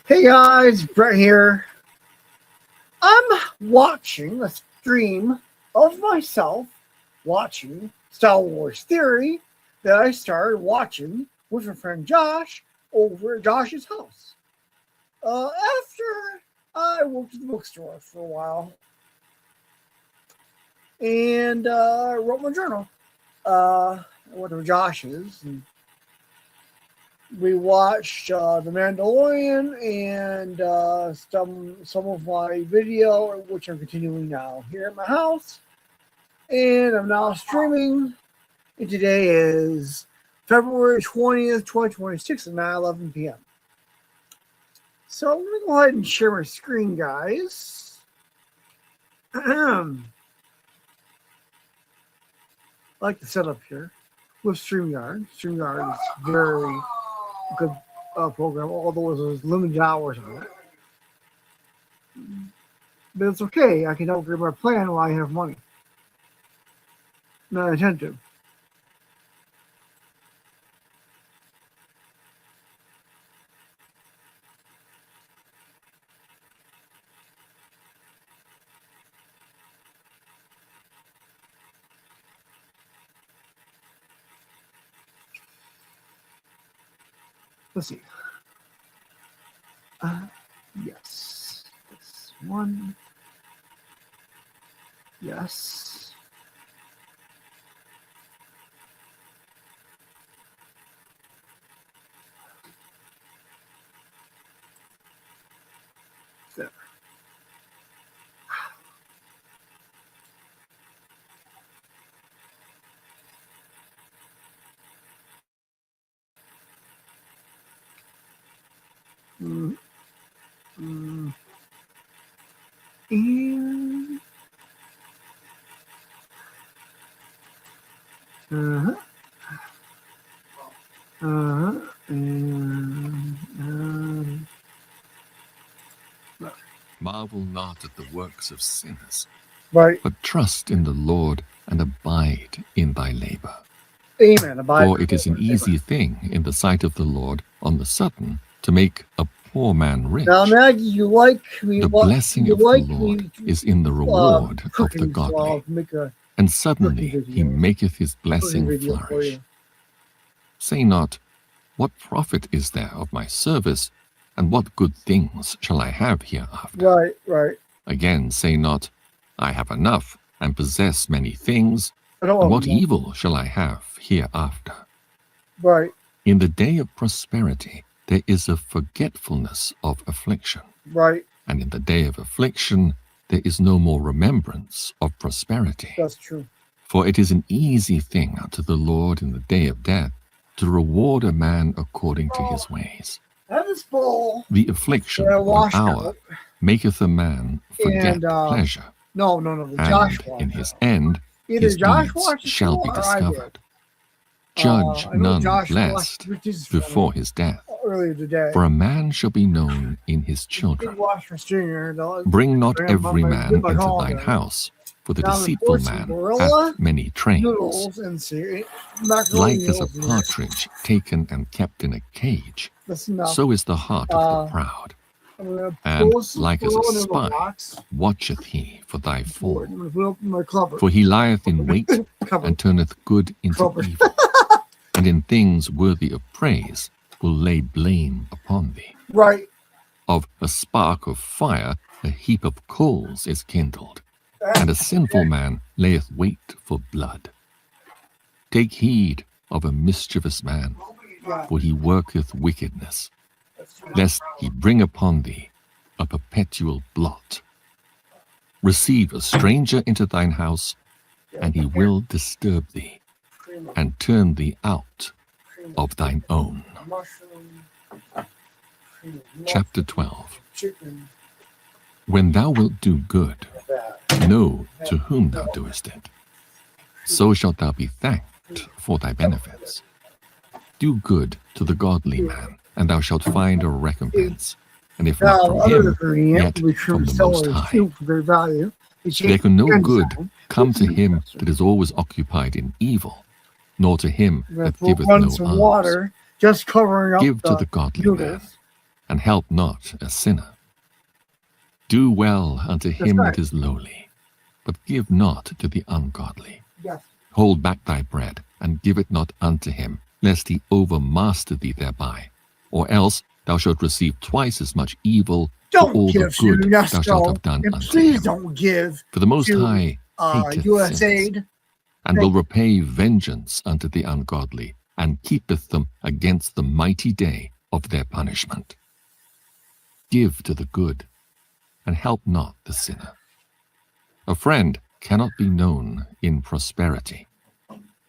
Hey guys, Brett here. I'm watching a stream of myself watching Star Wars Theory that I started watching with my friend Josh over at Josh's house. After I worked at the bookstore for a while and wrote my journal. I went to Josh's and we watched The Mandalorian and some of my video, which I'm continuing now here at my house. And I'm now streaming. And today is February 20th, 2026 at 9:11 p.m. So I'm going to go ahead and share my screen, guys. I like the setup here with StreamYard. StreamYard is very good program, although there's limited hours on it. But it's okay. I can upgrade my plan while I have money. No, I intend to. Let's see. Yes. This one. Yes. There. And marvel not at the works of sinners, right. but trust in the Lord and abide in thy labor. Amen. Abide. For it is an easy thing in the sight of the Lord on the sudden to make a poor man rich. Now, Maggie, you like me? The blessing of the Lord is in the reward of the godly, and suddenly he maketh his blessing flourish. Say not, what profit is there of my service, and what good things shall I have hereafter? Right. Again, say not, I have enough, and possess many things, and what evil shall I have hereafter? Right. In the day of prosperity, there is a forgetfulness of affliction. Right. And in the day of affliction, there is no more remembrance of prosperity. That's true. For it is an easy thing unto the Lord in the day of death to reward a man according to his ways. This bowl. The affliction of an hour maketh a man forget pleasure. No. And in his end, his deeds shall be discovered. Judge none blessed before his death. Earlier today. For a man shall be known in his children. Bring not every man into thine house, for the deceitful man hath many trains. Like as a partridge taken and kept in a cage, so is the heart of the proud. And like as a spy watcheth he for thy fall. For he lieth in wait and turneth good into evil, and in things worthy of praise will lay blame upon thee. Right. Of a spark of fire a heap of coals is kindled, and a sinful man layeth wait for blood. Take heed of a mischievous man, for he worketh wickedness, lest he bring upon thee a perpetual blot. Receive a stranger into thine house, and he will disturb thee, and turn thee out of thine own. Chapter 12. When thou wilt do good, know to whom thou doest it. So shalt thou be thanked for thy benefits. Do good to the godly man, and thou shalt find a recompense. And if not from him, yet from the Most High. There can no good come to him that is always occupied in evil, nor to him that giveth no alms. Just covering up Give to the godly man, and help not a sinner. Do well unto him that is lowly, but give not to the ungodly. Yes. Hold back thy bread, and give it not unto him, lest he overmaster thee thereby. Or else thou shalt receive twice as much evil for all the good thou shalt have done unto please him. Don't give For the Most High hateth sinners, and will repay vengeance unto the ungodly, and keepeth them against the mighty day of their punishment. Give to the good, and help not the sinner. A friend cannot be known in prosperity,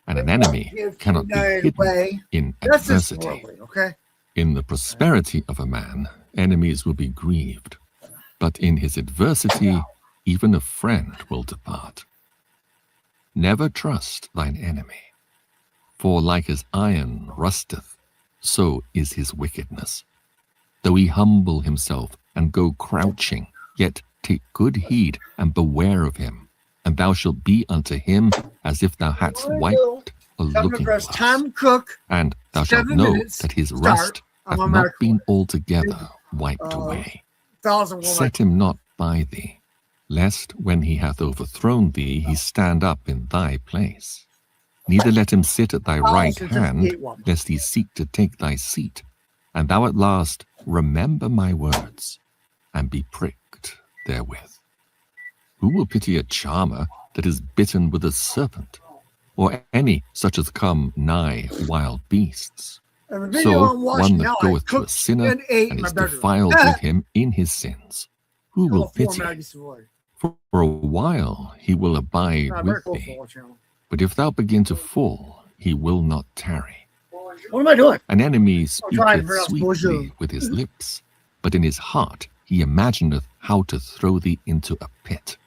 and an enemy cannot be hidden in adversity. Okay? In the prosperity of a man, enemies will be grieved, but in his adversity, even a friend will depart. Never trust thine enemy, for like as iron rusteth, so is his wickedness. Though he humble himself and go crouching, yet take good heed and beware of him, and thou shalt be unto him as if thou hadst wiped a looking glass. And thou shalt know that his rust hath not been altogether wiped away. Set him not by thee, lest when he hath overthrown thee, he stand up in thy place. Neither let him sit at thy right hand, lest he seek to take thy seat. And thou at last remember my words, and be pricked therewith. Who will pity a charmer that is bitten with a serpent, or any such as come nigh wild beasts? So one that goeth to a sinner and is defiled with him in his sins, who will pity? For a while he will abide with thee, but if thou begin to fall, he will not tarry. What am I doing? An enemy speaketh sweetly with his lips, but in his heart he imagineth how to throw thee into a pit.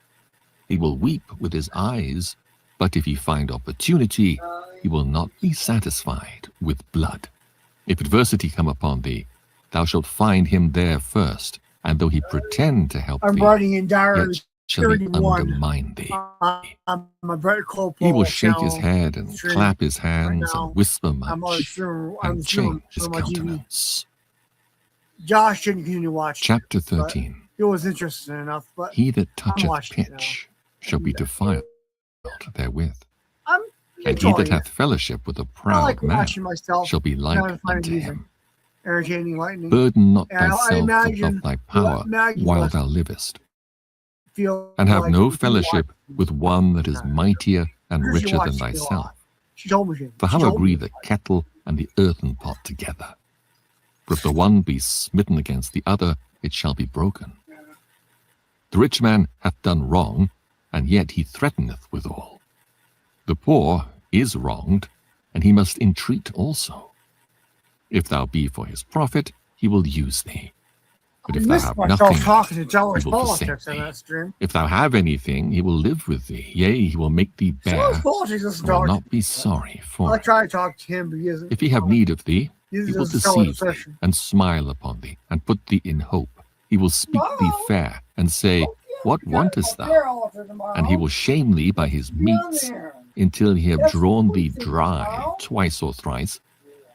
He will weep with his eyes, but if he find opportunity, he will not be satisfied with blood. If adversity come upon thee, thou shalt find him there first, and though he pretend to help thee, yet shall he undermine thee. He will shake his head and clap his hands and whisper much, and change his countenance. Josh didn't continue watching. Chapter 13. It was interesting enough, but he that toucheth pitch shall be defiled therewith. And he that hath fellowship with a proud man shall be like unto him. Burden not thyself above thy power while thou livest, and have no fellowship with one that is mightier and richer than thyself. For how agree the kettle and the earthen pot together? For if the one be smitten against the other, it shall be broken. The rich man hath done wrong, and yet he threateneth withal. The poor is wronged, and he must entreat also. If thou be for his profit, he will use thee. But if thou have nothing, he will forsake thee. If thou have anything, he will live with thee. Yea, he will make thee bear, and will not be sorry for it. try to talk to him, but if he have need of thee, he will deceive thee, and smile upon thee, and put thee in hope. He will speak thee fair, and say, What wantest thou? And he will shame thee by his meats, until he have drawn thee dry twice or thrice,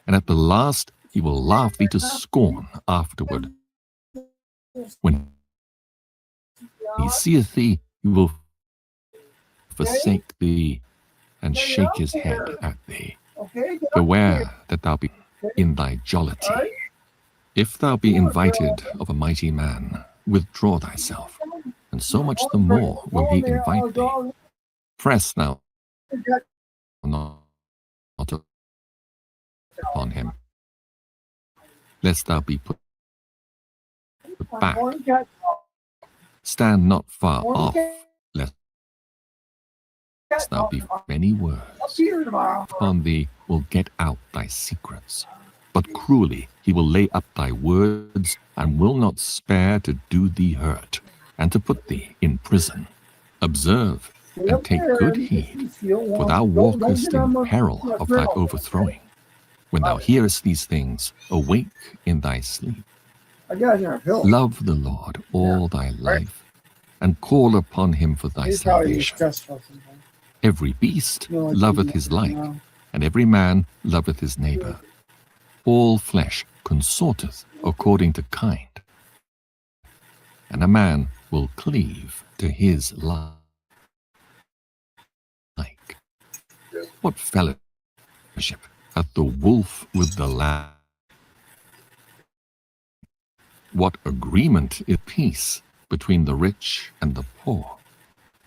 and at the last he will laugh thee to scorn afterward. When he seeth thee, he will forsake thee, and shake his head at thee. Beware that thou be in thy jollity. If thou be invited of a mighty man, withdraw thyself, and so much the more will he invite thee. Press thou not upon him, lest thou be put back. Stand not far off, lest thou be many words. Upon thee will get out thy secrets, but cruelly he will lay up thy words, and will not spare to do thee hurt, and to put thee in prison. Observe, and take good heed, for thou walkest in peril of thy overthrowing. When thou hearest these things, awake in thy sleep. Love the Lord all thy life, and call upon him for thy salvation. Every beast loveth his like, and every man loveth his neighbor. All flesh consorteth according to kind, and a man will cleave to his like. What fellowship hath the wolf with the lamb? What agreement is peace between the rich and the poor?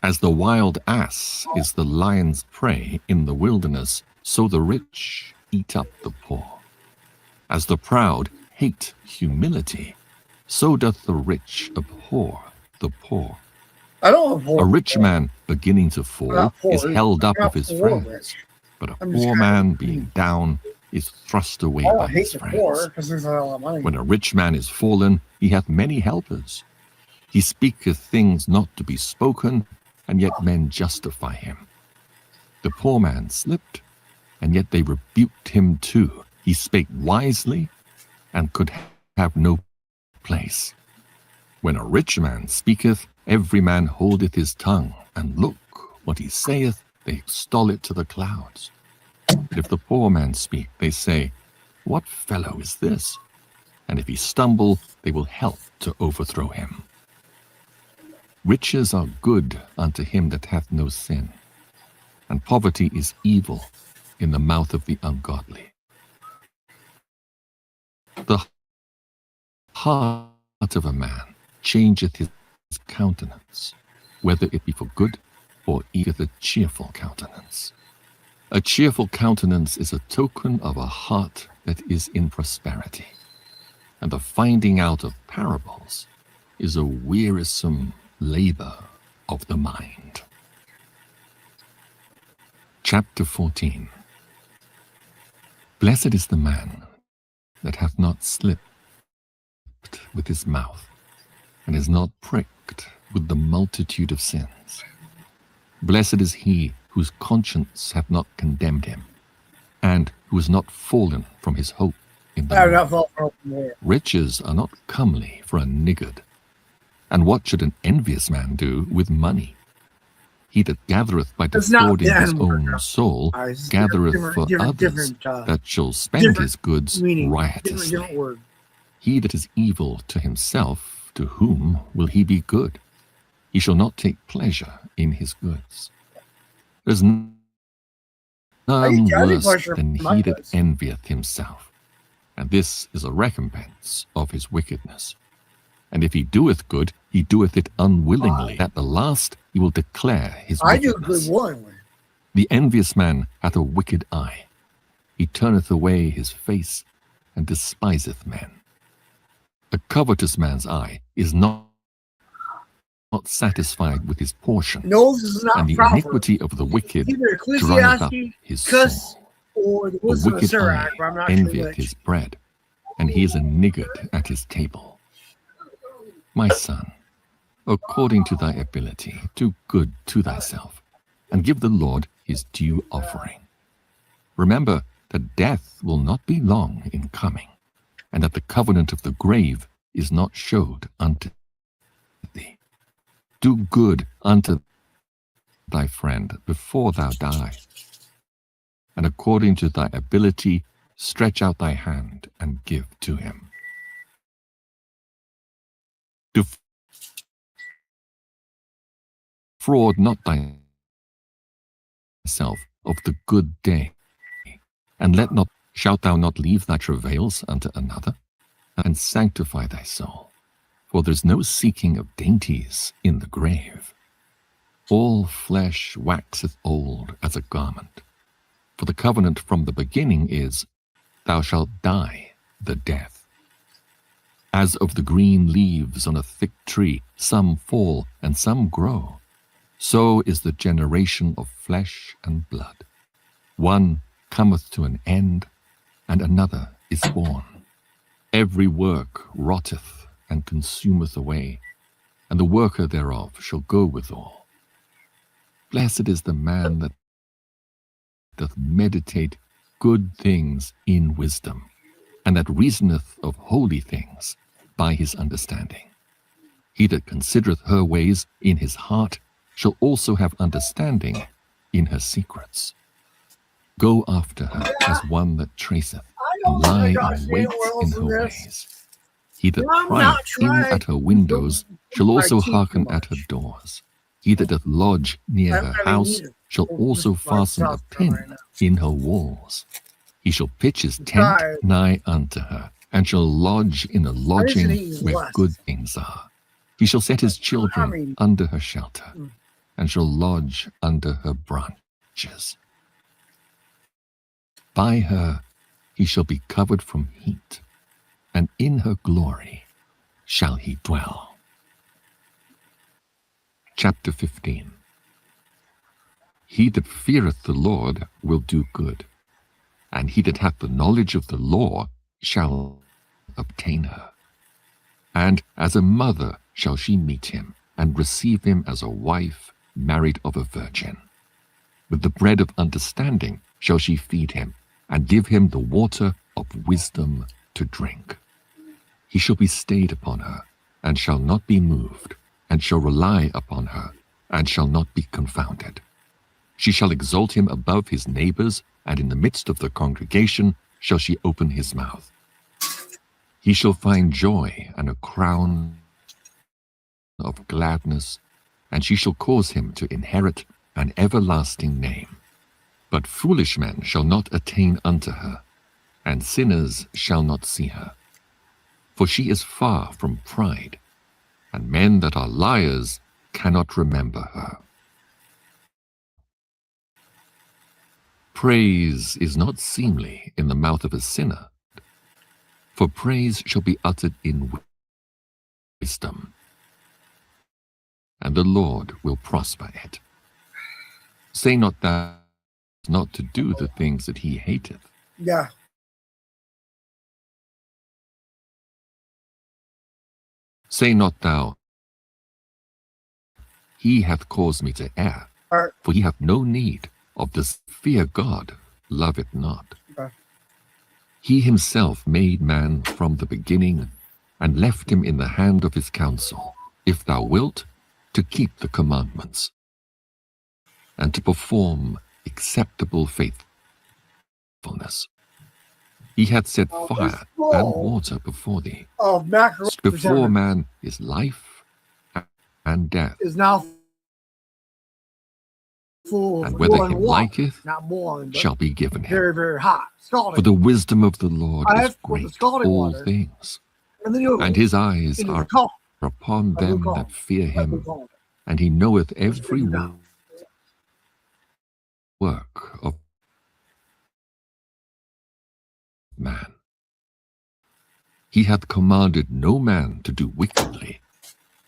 As the wild ass is the lion's prey in the wilderness, so the rich eat up the poor. As the proud hate humility, so doth the rich abhor the poor. A rich man beginning to fall is held up of his friends, but a poor man being down is thrust away by his friends. When a rich man is fallen, he hath many helpers. He speaketh things not to be spoken, and yet men justify him. The poor man slipped, and yet they rebuked him too. He spake wisely, and could have no place. When a rich man speaketh, every man holdeth his tongue, and look, what he saith, they extol it to the clouds. But if the poor man speak, they say, what fellow is this? And if he stumble, they will help to overthrow him. Riches are good unto him that hath no sin, and poverty is evil in the mouth of the ungodly. The heart of a man changeth his countenance, whether it be for good or eateth a cheerful countenance. A cheerful countenance is a token of a heart that is in prosperity, and the finding out of parables is a wearisome labor of the mind. Chapter 14. Blessed is the man that hath not slipped with his mouth, and is not pricked with the multitude of sins. Blessed is he whose conscience hath not condemned him, and who is not fallen from his hope in the Lord. Riches are not comely for a niggard, and what should an envious man do with money? He that gathereth by defrauding his own soul gathereth for others that shall spend his goods riotously. He that is evil to himself, to whom will he be good? He shall not take pleasure in his goods. There's none worse than he that envieth himself, and this is a recompense of his wickedness. And if he doeth good, he doeth it unwillingly. At the last he will declare his wickedness. The envious man hath a wicked eye. He turneth away his face, and despiseth men. A covetous man's eye is not satisfied with his portion, and the iniquity of the wicked drieth up his soul. A wicked eye envieth his bread, and he is a niggard at his table. My son, according to thy ability, do good to thyself, and give the Lord his due offering. Remember that death will not be long in coming, and that the covenant of the grave is not showed unto thee. Do good unto thy friend before thou die, and according to thy ability stretch out thy hand and give to him. Defraud not thyself of the good day, and shalt thou not leave thy travails unto another, and sanctify thy soul, for there is no seeking of dainties in the grave. All flesh waxeth old as a garment, for the covenant from the beginning is, thou shalt die the death. As of the green leaves on a thick tree, some fall and some grow, so is the generation of flesh and blood. One cometh to an end, and another is born. Every work rotteth and consumeth away, and the worker thereof shall go withal. Blessed is the man that doth meditate good things in wisdom, and that reasoneth of holy things by his understanding. He that considereth her ways in his heart shall also have understanding in her secrets. Go after her as one that traceth, and lie in wait in her ways. He that prieth in at her windows shall also hearken at her doors. He that doth lodge near her house shall also fasten a pin in her walls. He shall pitch his tent nigh unto her, and shall lodge in a lodging where good things are. He shall set his children under her shelter, and shall lodge under her branches. By her he shall be covered from heat, and in her glory shall he dwell. Chapter 15. He that feareth the Lord will do good, and he that hath the knowledge of the law shall obtain her. And as a mother shall she meet him, and receive him as a wife married of a virgin. With the bread of understanding shall she feed him, and give him the water of wisdom to drink. He shall be stayed upon her, and shall not be moved, and shall rely upon her, and shall not be confounded. She shall exalt him above his neighbors, and in the midst of the congregation shall she open his mouth. He shall find joy and a crown of gladness, and she shall cause him to inherit an everlasting name. But foolish men shall not attain unto her, and sinners shall not see her. For she is far from pride, and men that are liars cannot remember her. Praise is not seemly in the mouth of a sinner, for praise shall be uttered in wisdom, and the Lord will prosper it. Say not thou not to do the things that he hateth. Yeah. Say not thou, he hath caused me to err, for he hath no need of this. Fear God, love it not. Okay. He himself made man from the beginning, and left him in the hand of his counsel, if thou wilt, to keep the commandments, and to perform acceptable faithfulness. He hath set fire and water before thee. Before man is life and death. Is now full, and whether him liketh shall be given him. Very, very hot. Scalding. For the wisdom of the Lord is great all things, and his eyes are upon them that fear him, and he knoweth every work of man. He hath commanded no man to do wickedly,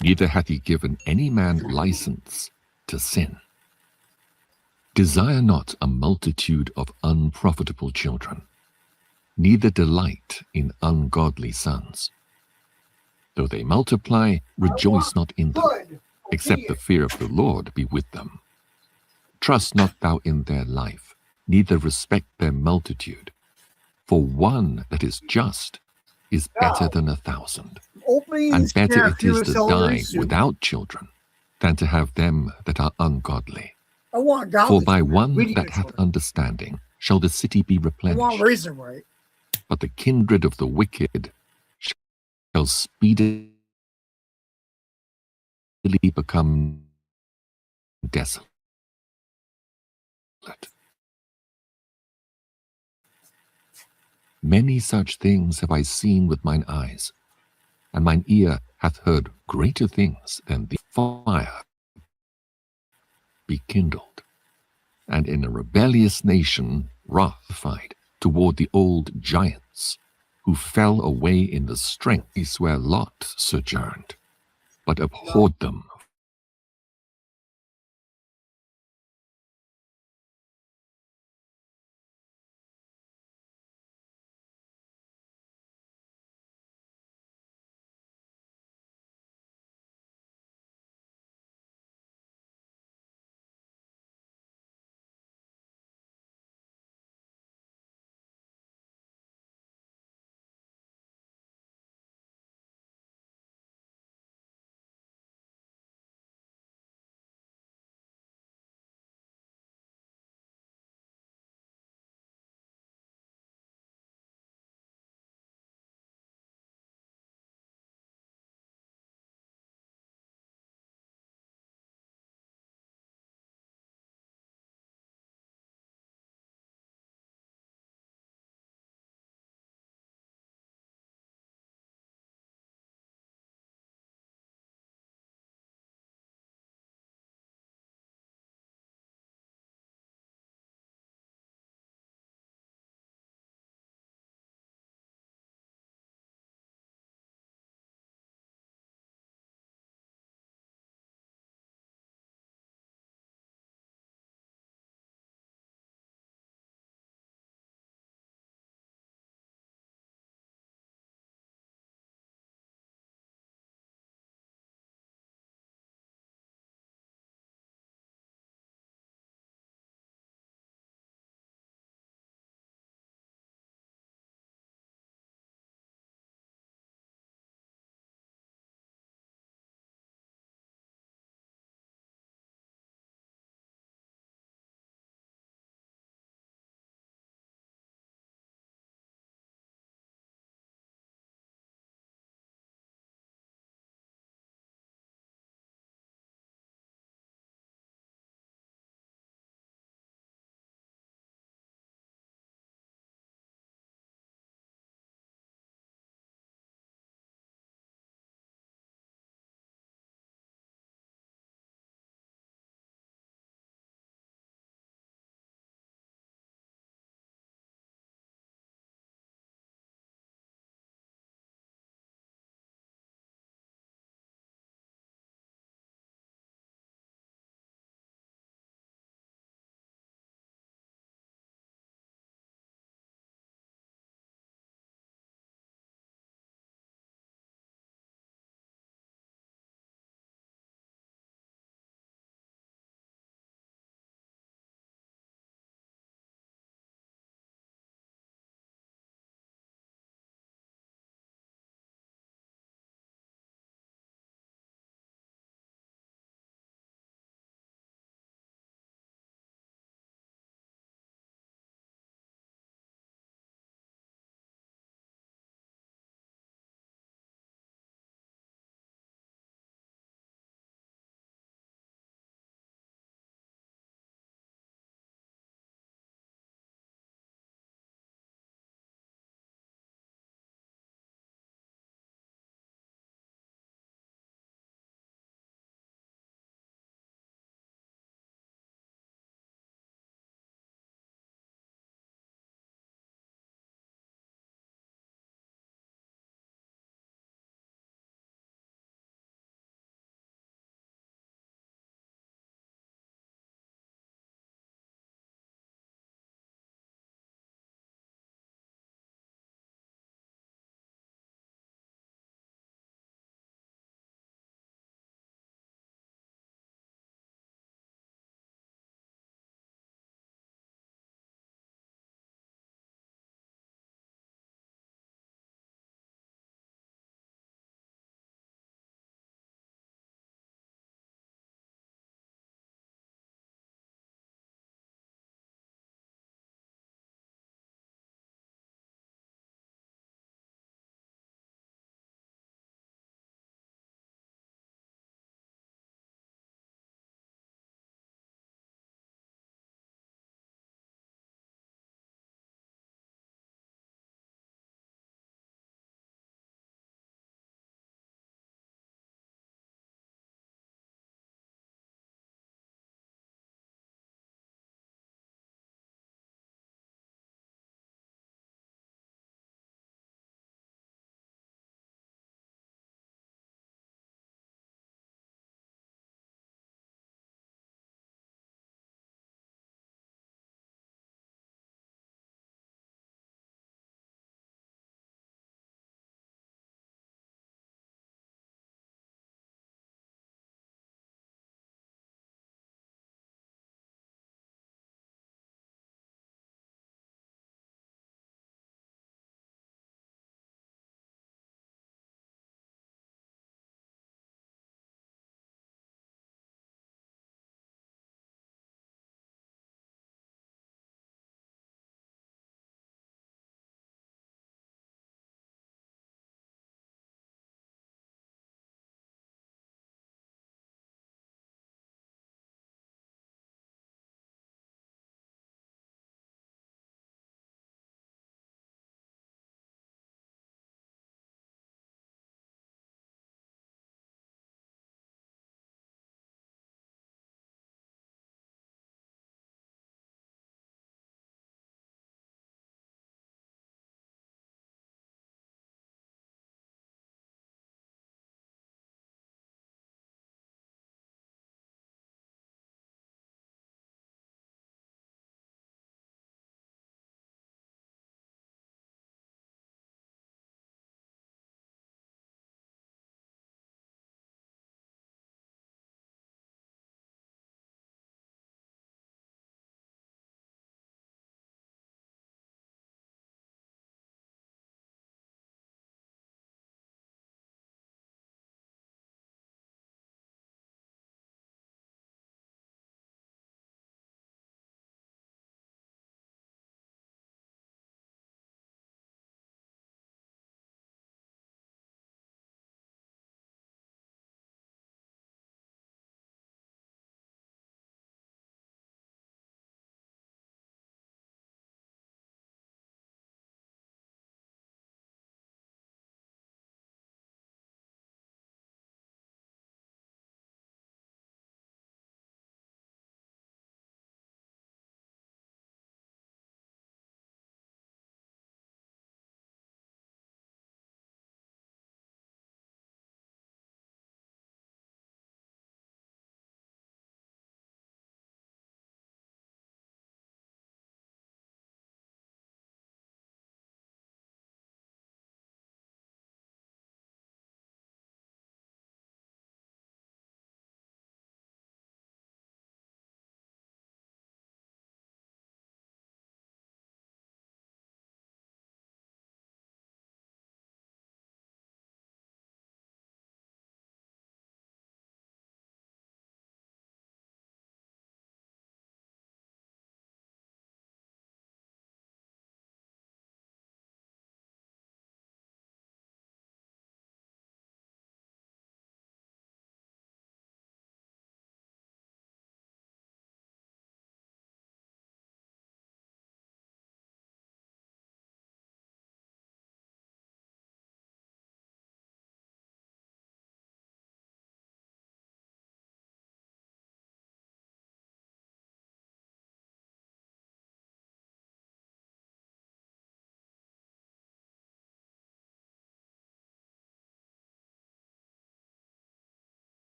neither hath he given any man license to sin. Desire not a multitude of unprofitable children, neither delight in ungodly sons. Though they multiply, rejoice not in them, except the fear of the Lord be with them. Trust not thou in their life, neither respect their multitude. For one that is just is better than 1,000, and better it is to die without children than to have them that are ungodly. For by one that hath understanding shall the city be replenished. But the kindred of the wicked shall speedily become desolate. Many such things have I seen with mine eyes, and mine ear hath heard greater things than the fire be kindled, and in a rebellious nation wrathified toward the old giants, who fell away in the strength where Lot sojourned, but abhorred them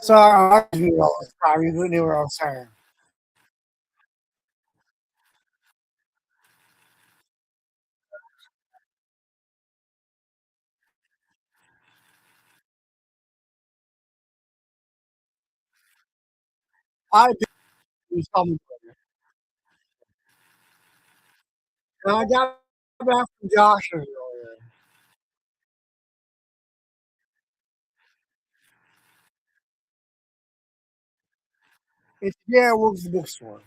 Sorry, I knew all this time. You knew what I was saying. I did. You saw me. And I got back from Josh earlier. It's yeah, I works at the bookstore.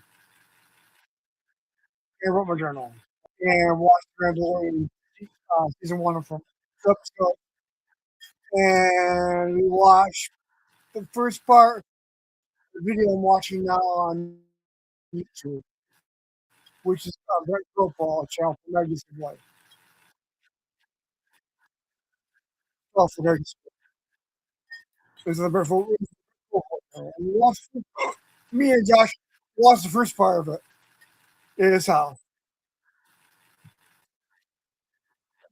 And wrote my journal. And watched Mandalorian season one from episode. And we watched the first part the video I'm watching now on YouTube, which is a very profile channel for Maggie White. Well, for Maggie it's a very profile. And we watched, me and Josh watched the first part of it in his house.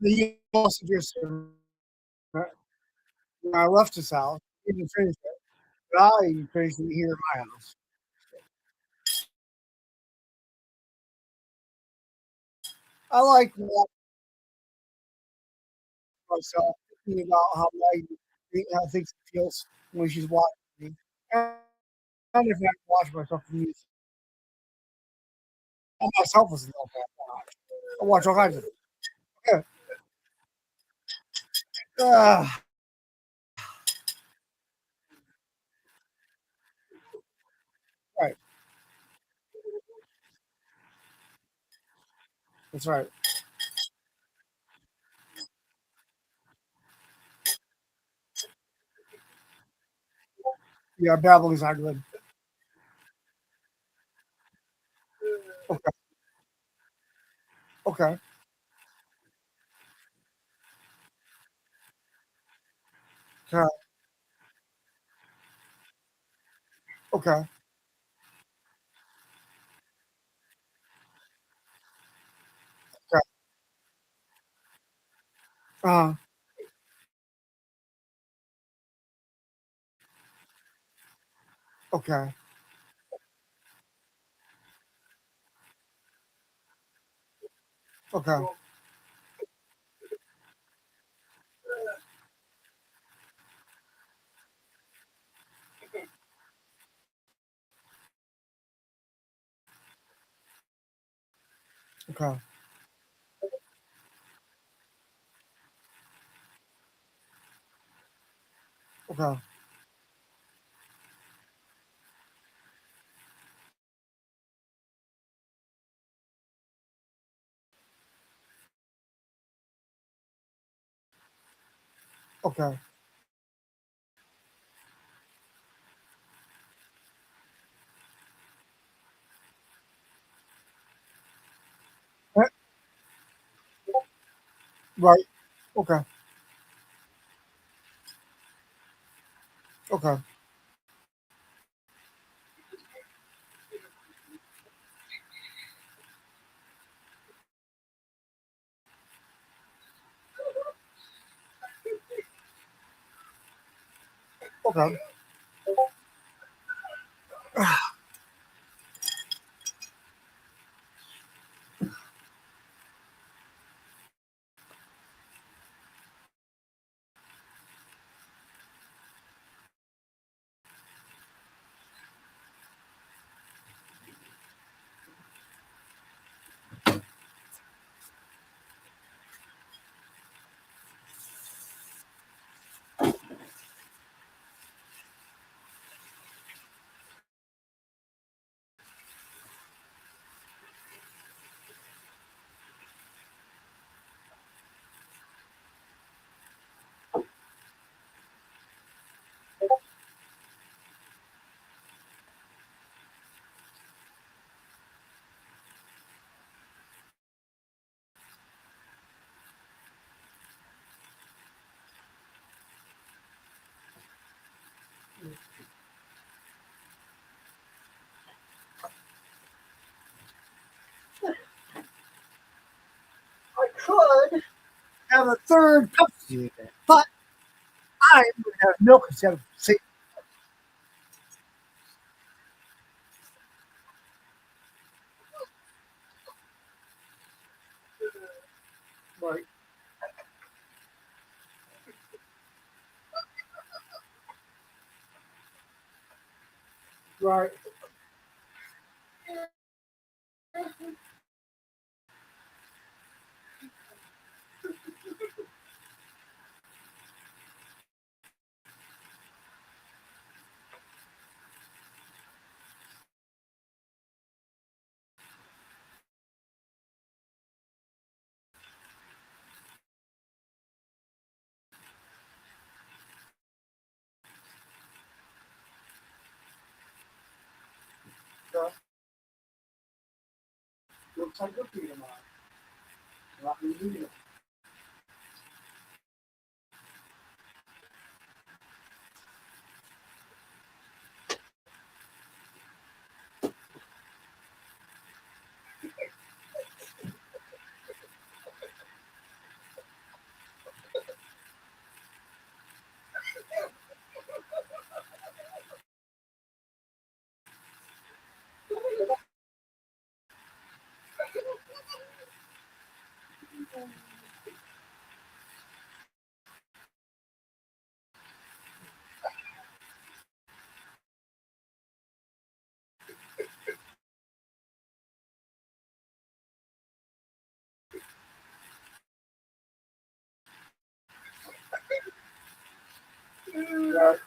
The also just when I left his house, he didn't finish it, but I finished it here in my house. I like to watch myself thinking about how things feels when she's watching me. And if I watch myself from music, I myself was not bad watch. I watch all kinds of it. Uh, right, that's right. Yeah, babbling's not good. Okay, okay, okay, okay, okay. Uh, okay, okay, okay, okay, okay. Eh, right, okay, okay, okay, I could have a third Pepsi, but have milk instead of seed. Right. Right. So, looks like a peanut butter. Not easy. Right.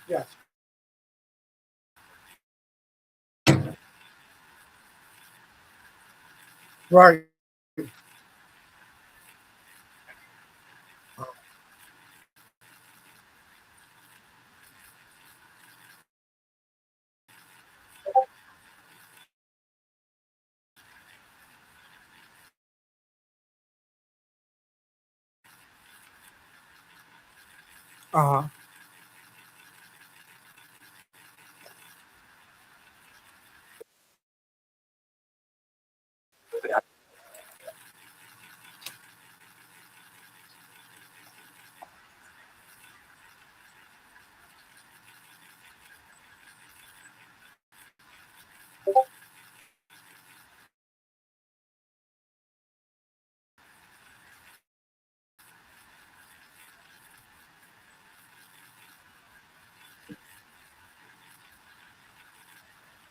Yes. Right. Uh-huh.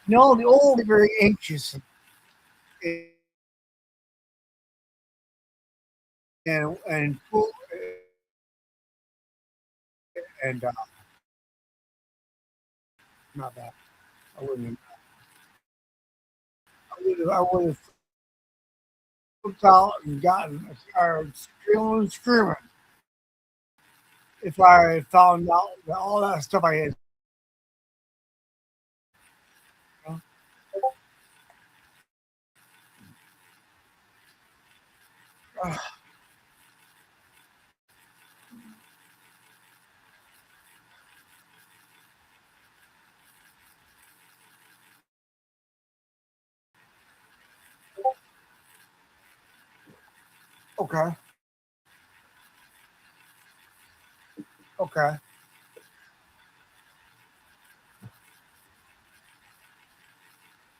No, the old are very anxious and full and not that. I wouldn't. I would have flipped out and gotten screaming and screaming if I had found out that all that stuff I had. You know? Okay. Okay.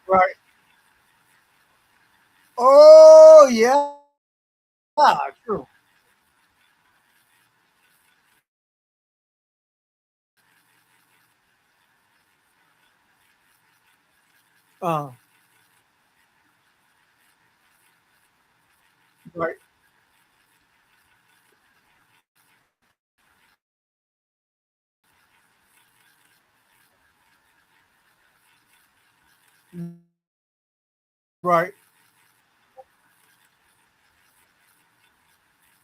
Right. Oh yeah. True. Uh. Right. Right.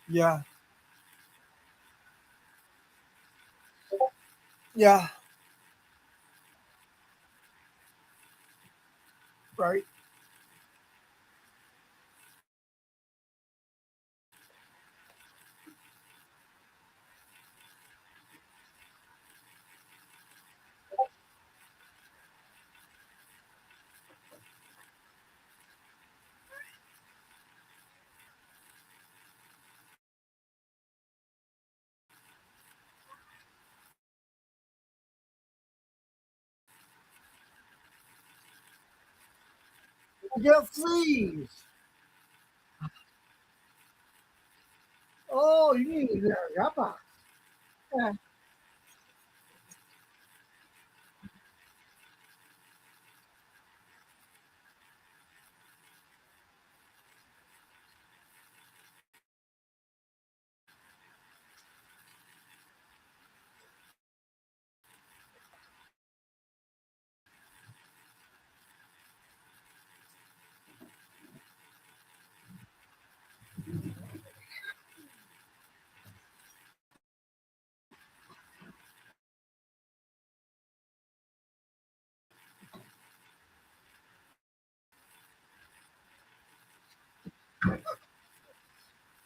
Yeah. Yeah. Right. You get fleas. Oh, you need to get a yeah.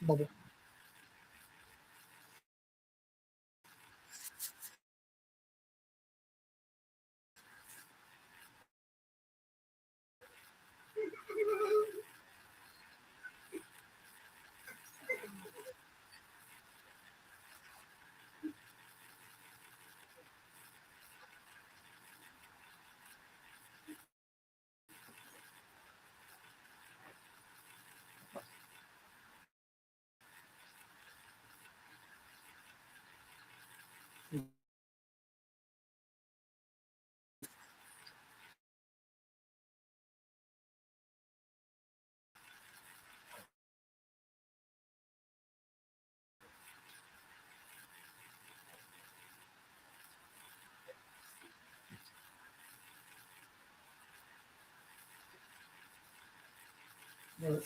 Bubble. Right.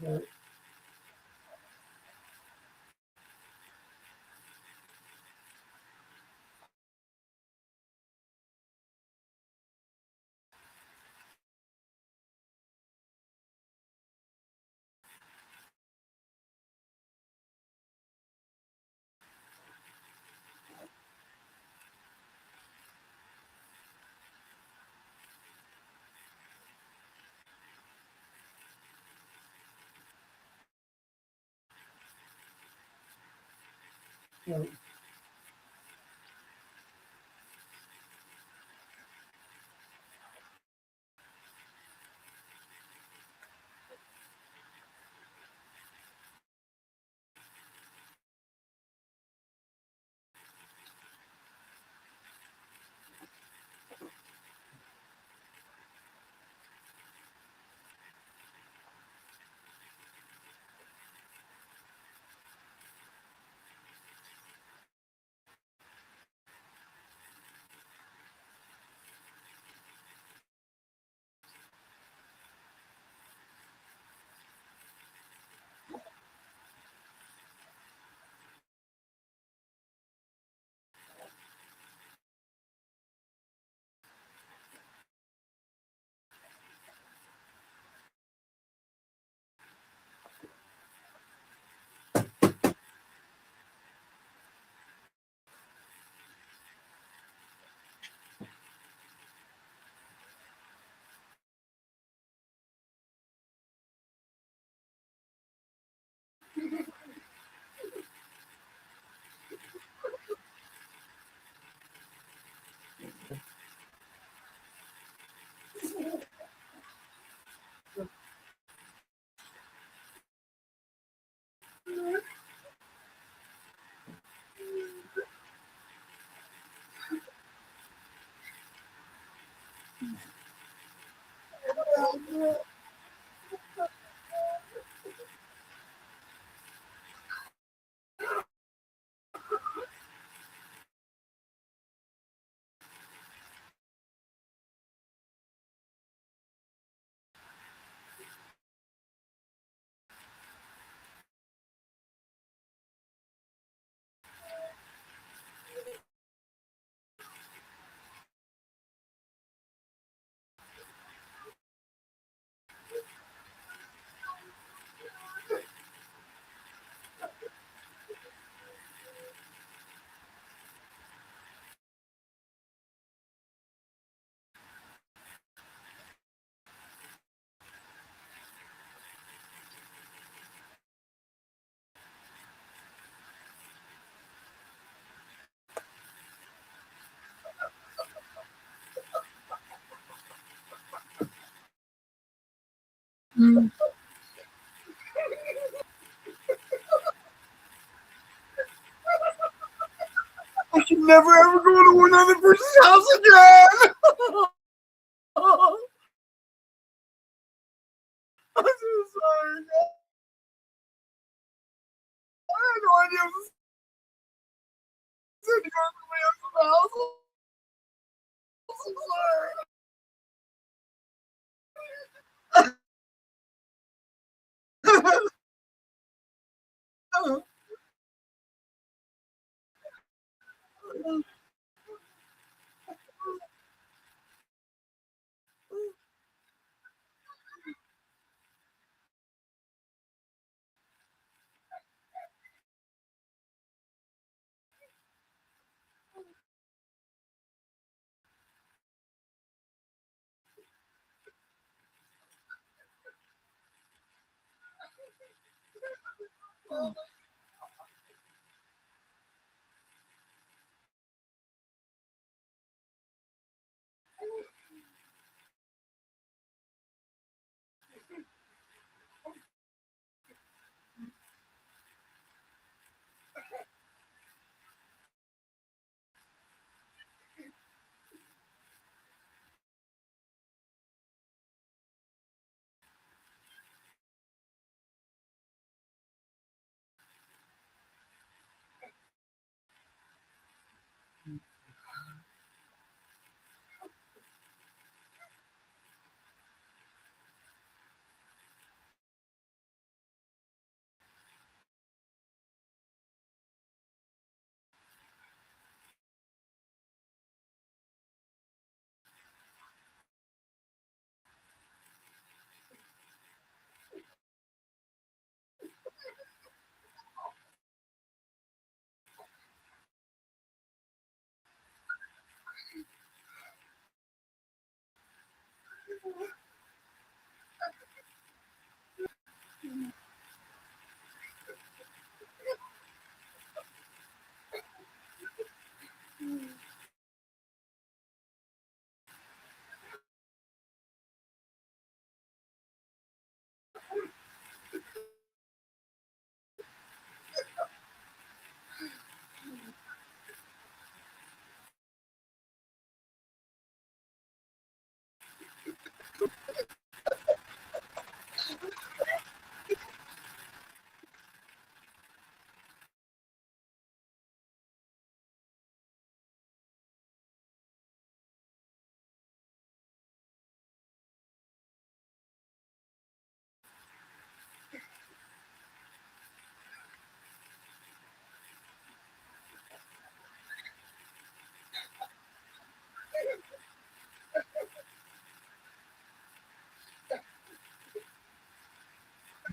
Right. Right. I should never ever go to another person's house again. I'm so sorry. I had no idea it was to go to somebody else's house. I'm so sorry.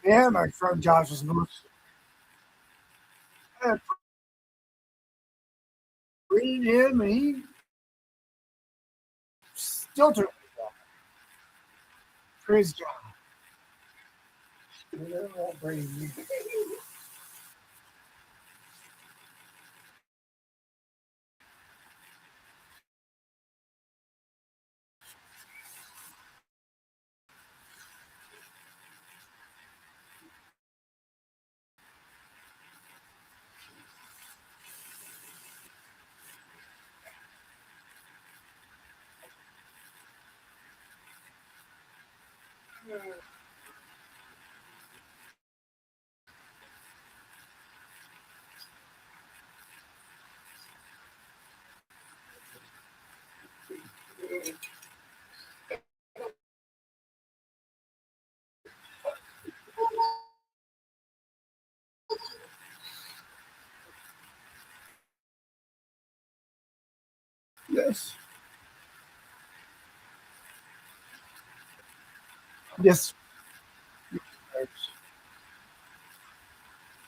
Yeah, my friend Josh was reading him, and he still took me off. Praise God. Yes. Yes.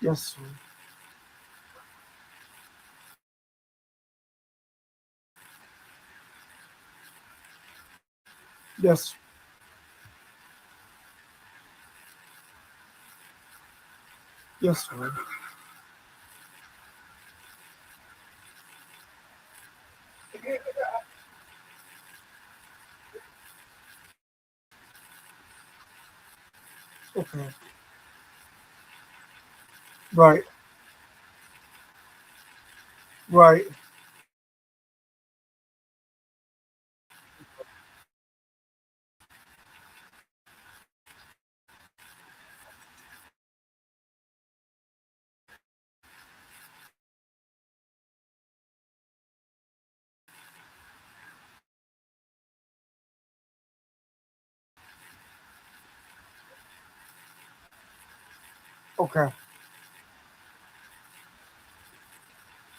Yes. Yes. Yes, sir. Okay. Right. Right. Okay.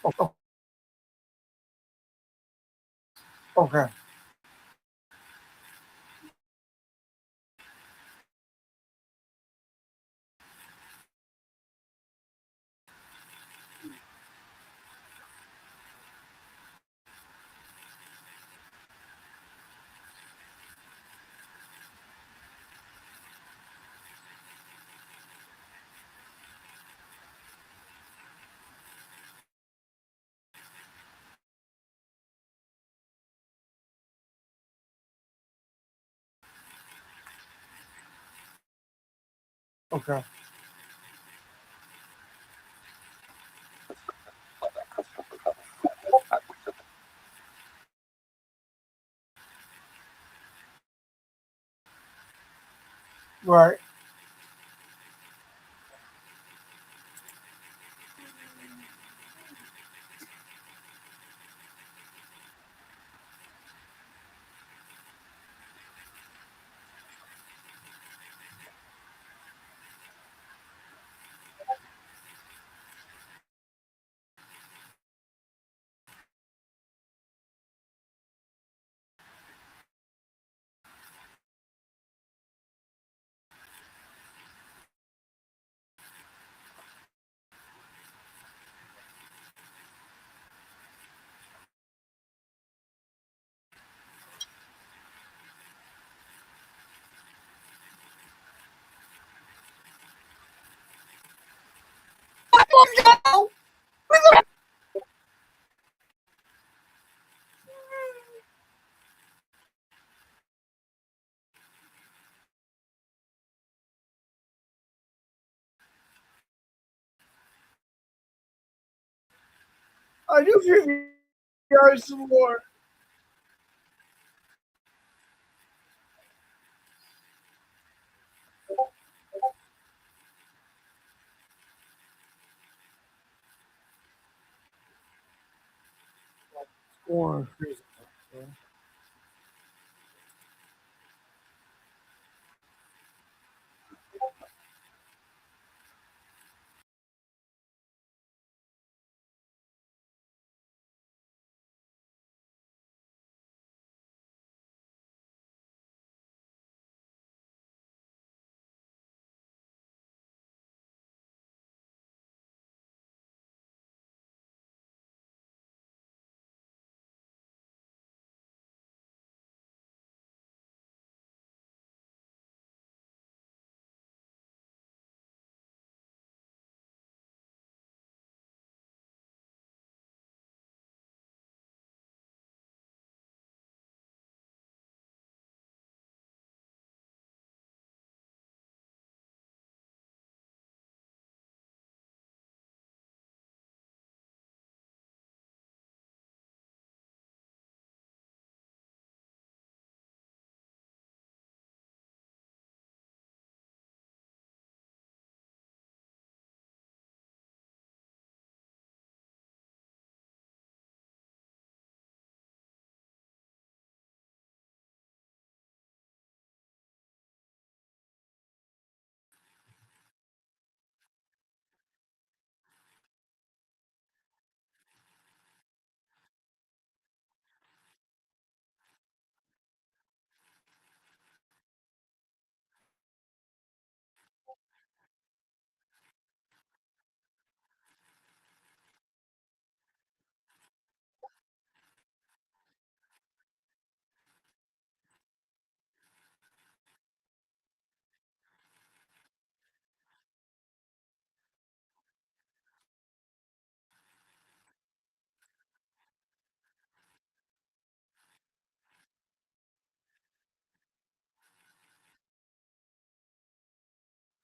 Okay. Okay. Okay. Right. I do feel you guys some more. Or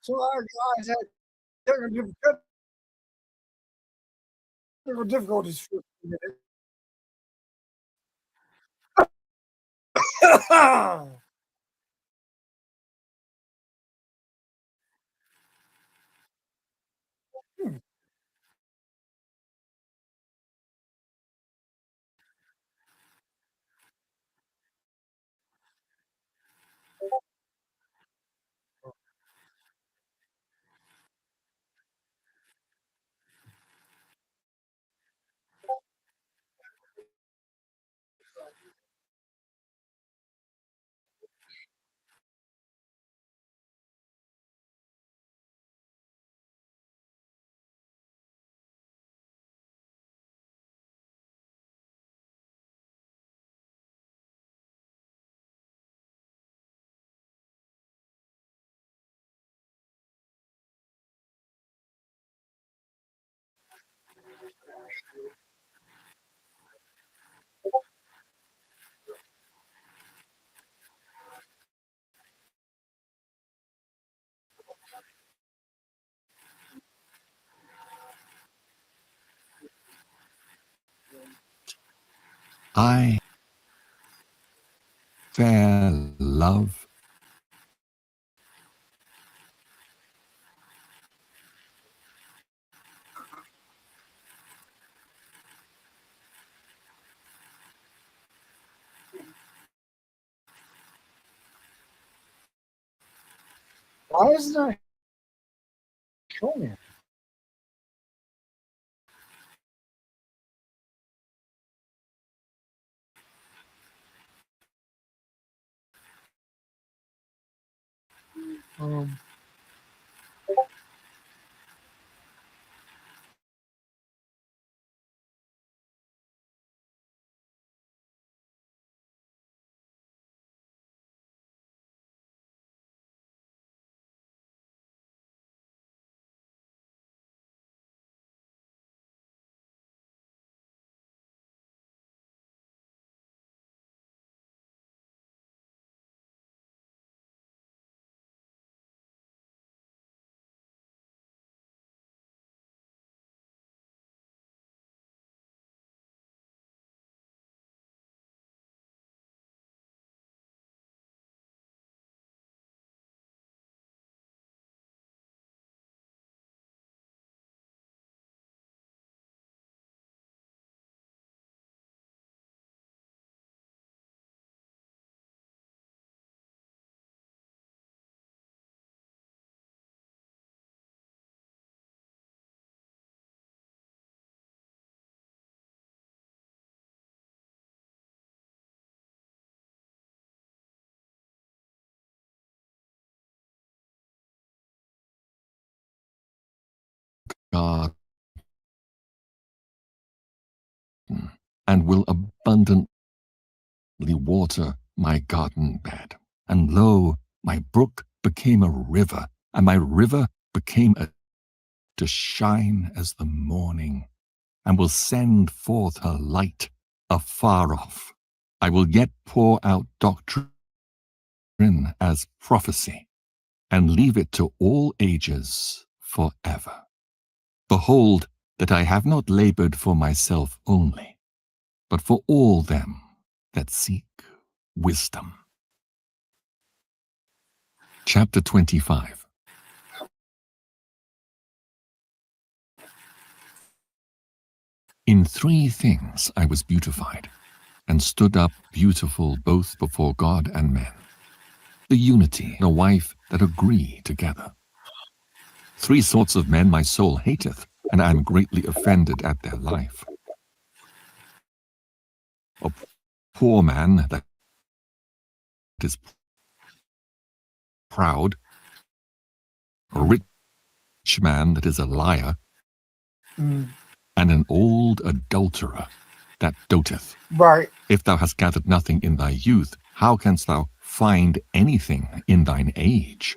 So our guys had technical difficulties for a minute. I, fair love, Why isn't that showing it? Um, garden, and will abundantly water my garden bed. And lo, my brook became a river, and my river became to shine as the morning, and will send forth her light afar off. I will yet pour out doctrine as prophecy, and leave it to all ages forever. Behold, that I have not labored for myself only, but for all them that seek wisdom. Chapter 25. In 3 things I was beautified, and stood up beautiful both before God and men. The unity, and a wife that agree together. 3 sorts of men my soul hateth, and I am greatly offended at their life. A poor man that is proud, a rich man that is a liar, and an old adulterer that doteth. right. If thou hast gathered nothing in thy youth, how canst thou find anything in thine age?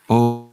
Oh,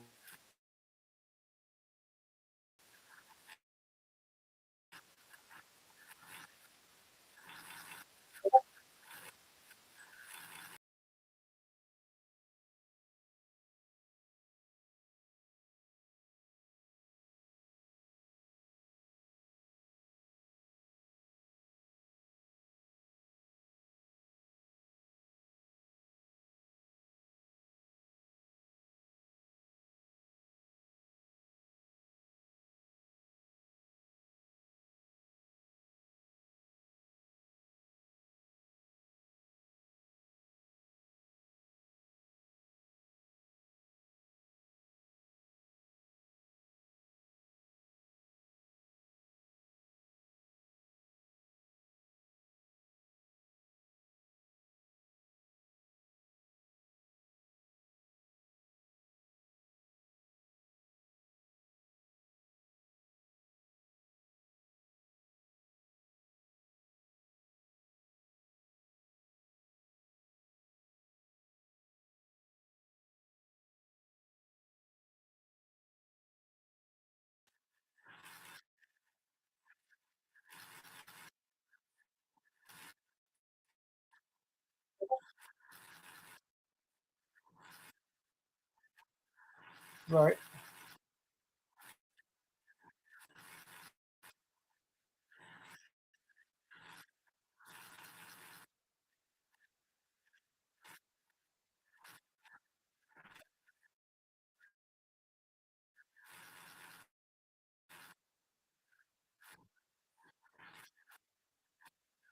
Right.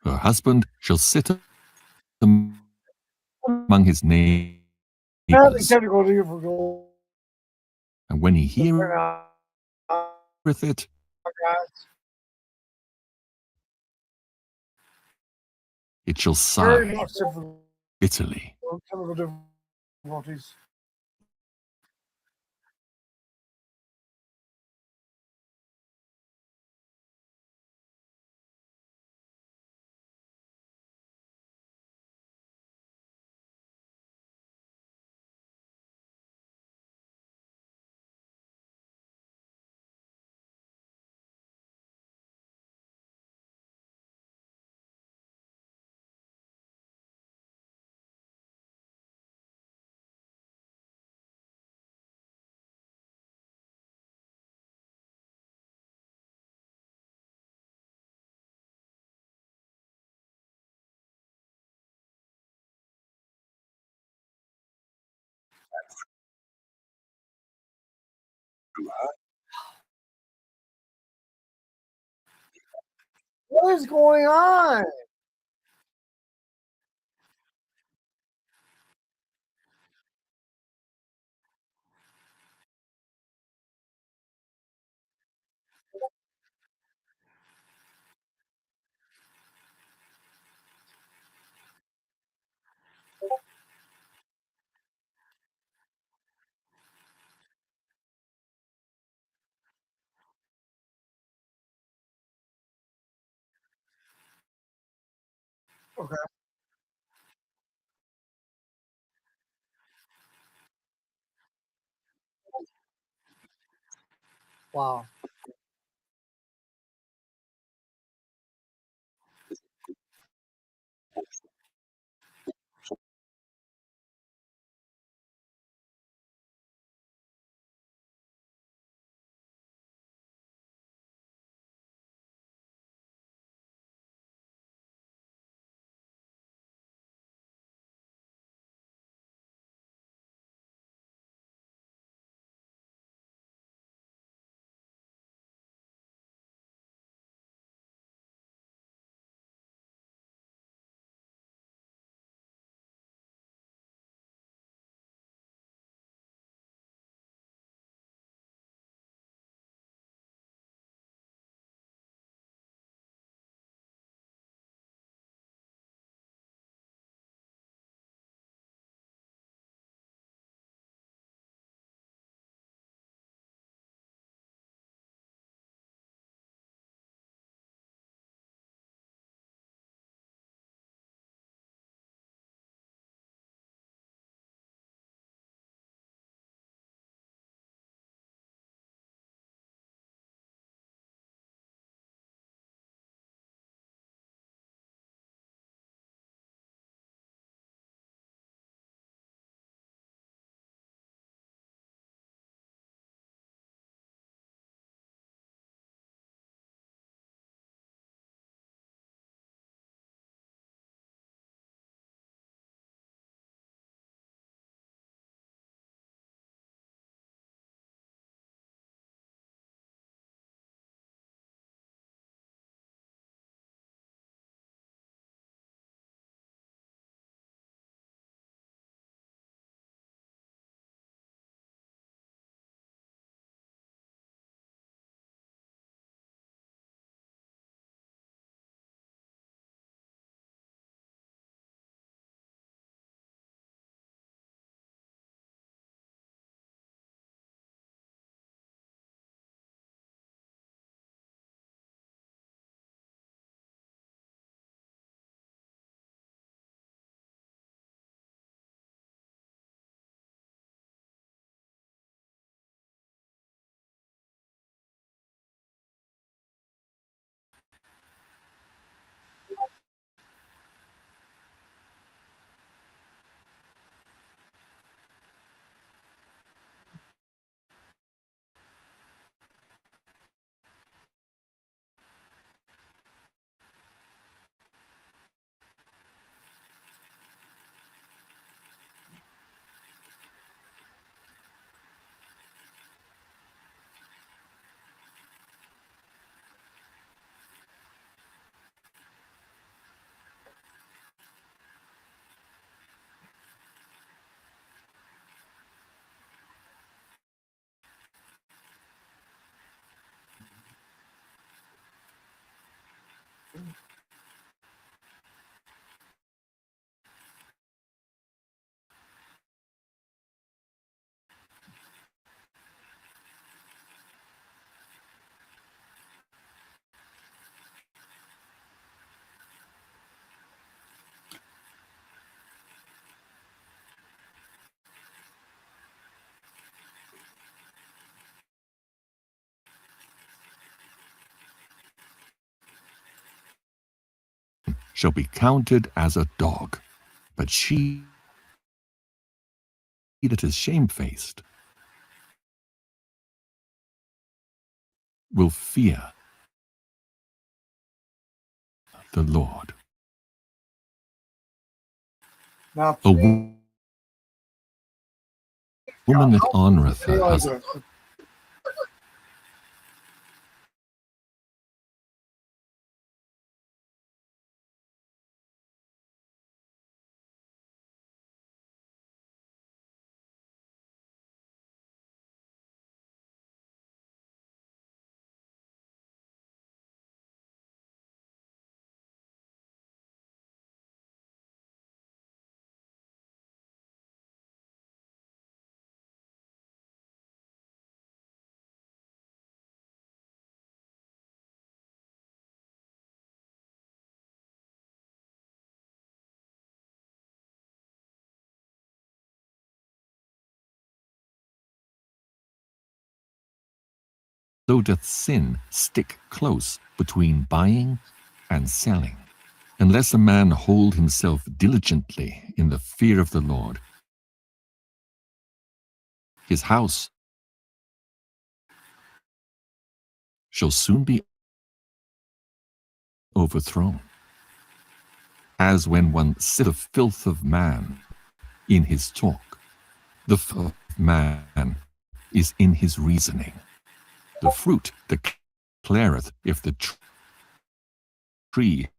Her husband shall sit among his neighbors, Having technical difficulties. and when he heareth it, it shall sigh bitterly. Technical difficulties. What is going on? Okay. Wow. shall be counted as a dog, but she that is shamefaced will fear the Lord. Now, A woman that honoreth her husband so doth sin stick close between buying and selling. Unless a man hold himself diligently in the fear of the Lord, his house shall soon be overthrown, as when one sitteth the filth of man in his talk. The filth of man is in his reasoning. The fruit declareth if the tree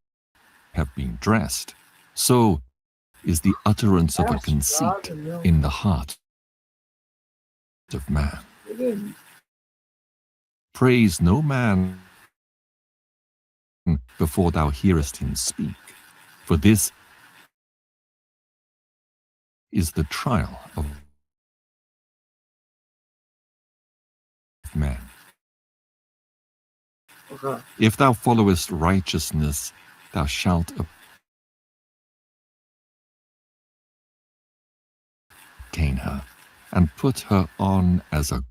have been dressed. So is the utterance of a conceit in the heart of man. Praise no man before thou hearest him speak, for this is the trial of man. okay. If thou followest righteousness, thou shalt obtain her, and put her on as a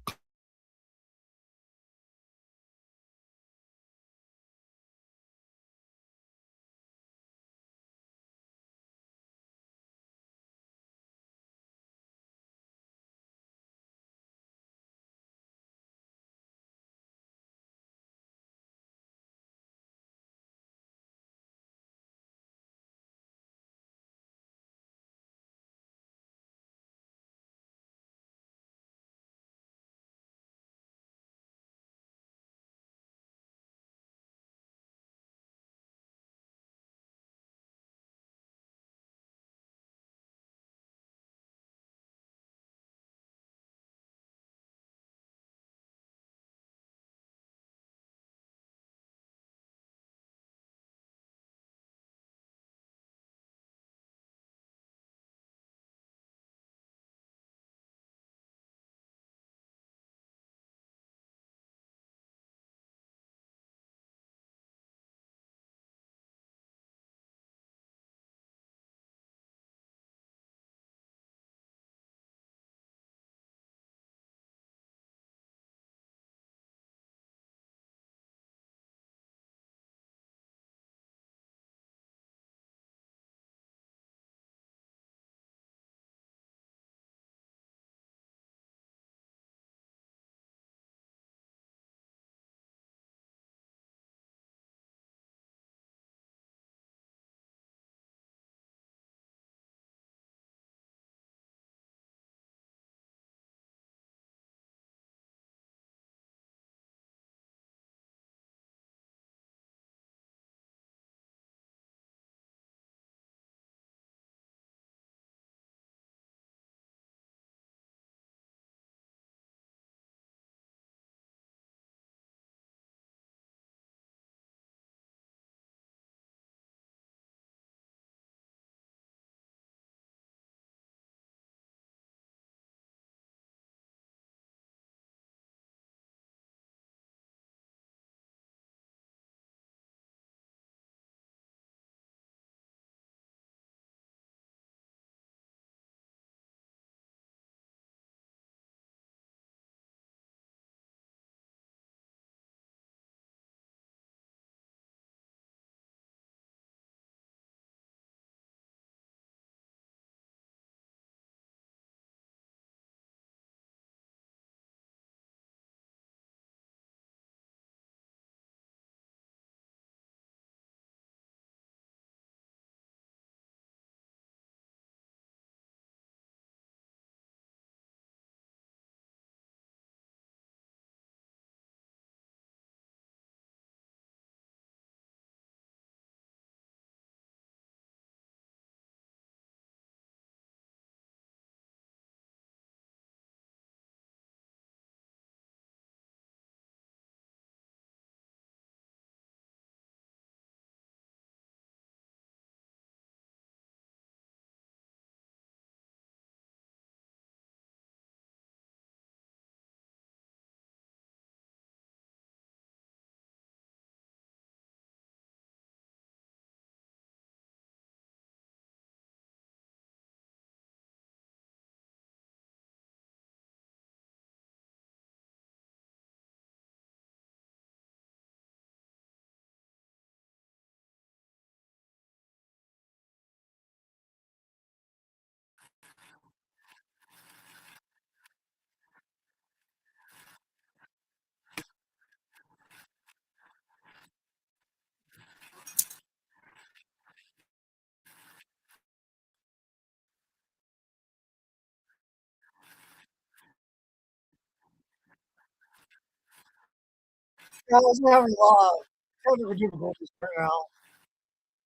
I was having a lot of technical difficulties right now.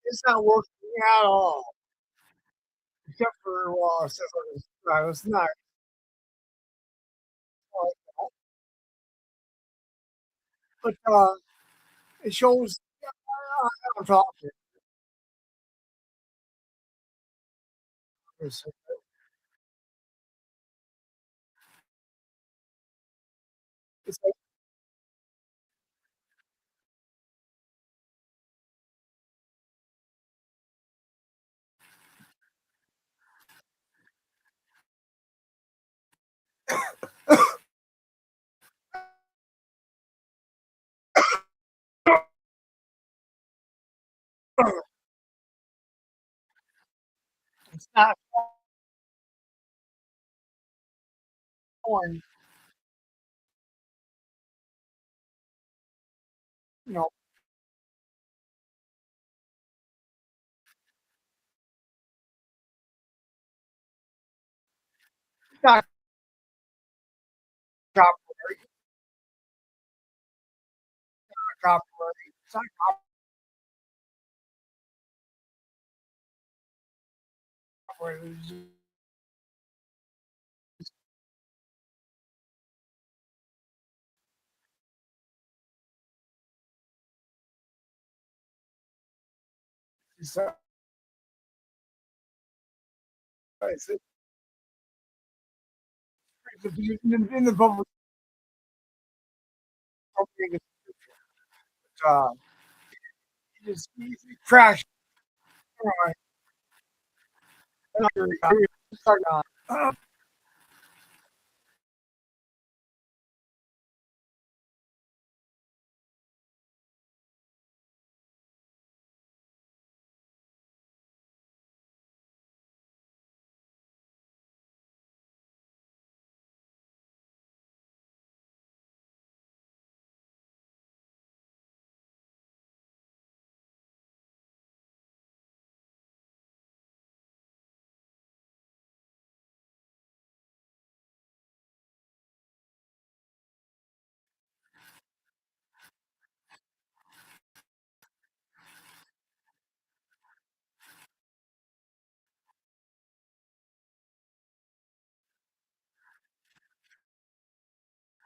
It's not working at all, except for stuff like this. It's not like that. But it shows I'm talking. It's, it's like, it's not showing, you know, it's not copyright. Copyright. It's not copyright. It's, in the public domain, uh, it crashed. Anyway,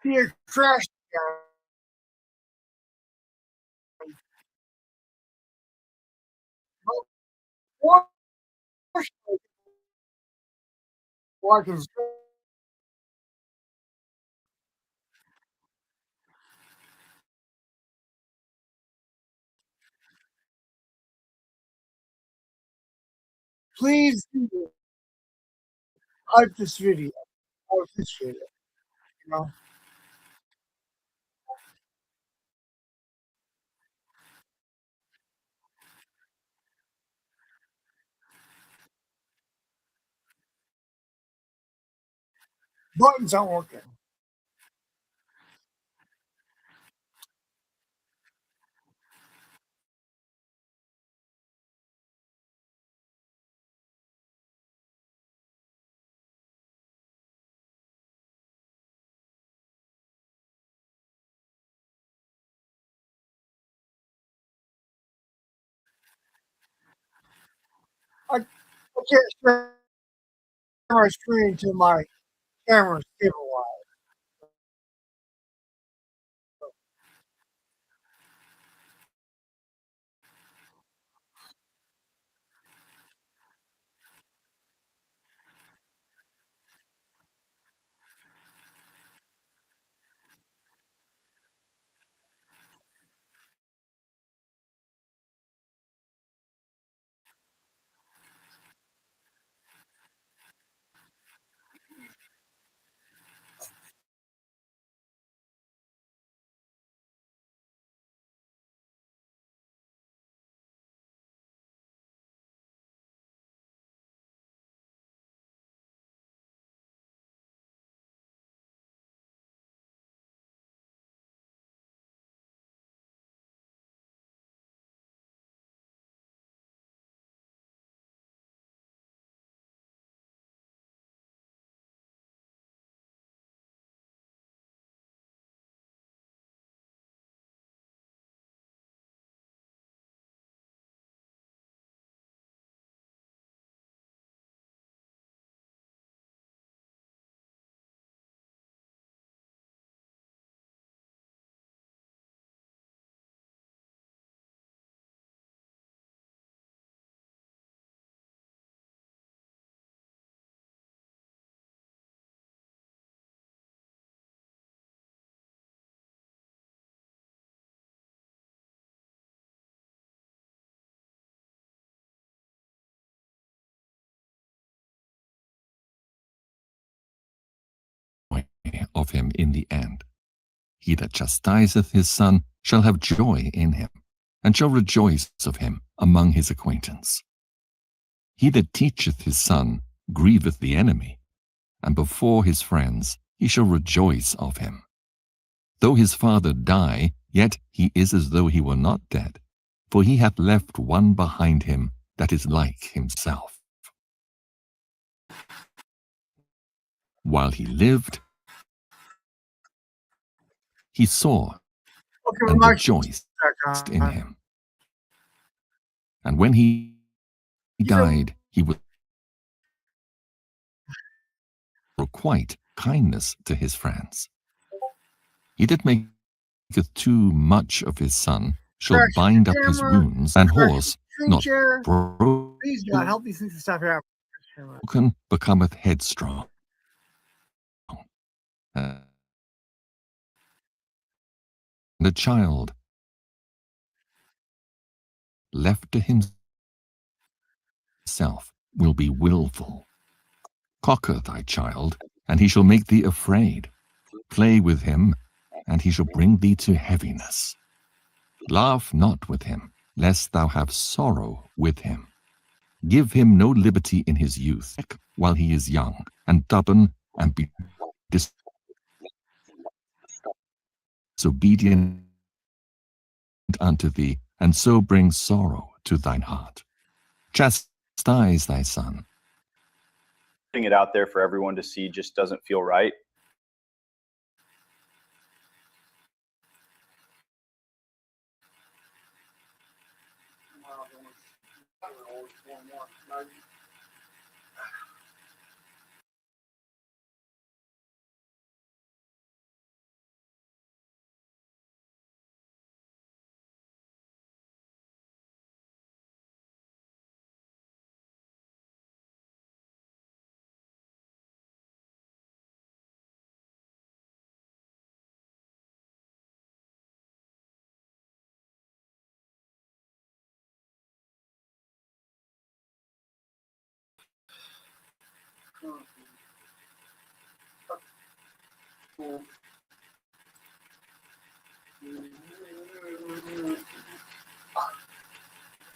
it crashed. What? What is please hype this video. I appreciate it. You know, buttons aren't working. I can't share my screen to my camera's cable wire. of him in the end. He that chastiseth his son shall have joy in him, and shall rejoice of him among his acquaintance. He that teacheth his son grieveth the enemy, and before his friends he shall rejoice of him. Though his father die, yet he is as though he were not dead, for he hath left one behind him that is like himself. While he lived, he saw and rejoiced in him. And when he died, he was requite kindness to his friends. He that maketh too much of his son shall bind up his wounds, and horse not broken becometh headstrong. And a child left to himself will be willful. Cocker thy child, and he shall make thee afraid. Play with him, and he shall bring thee to heaviness. Laugh not with him, lest thou have sorrow with him. Give him no liberty in his youth, while he is young, and stubborn, and be disobedient unto thee, and so bring sorrow to thine heart. Chastise thy son. Putting it out there for everyone to see just doesn't feel right.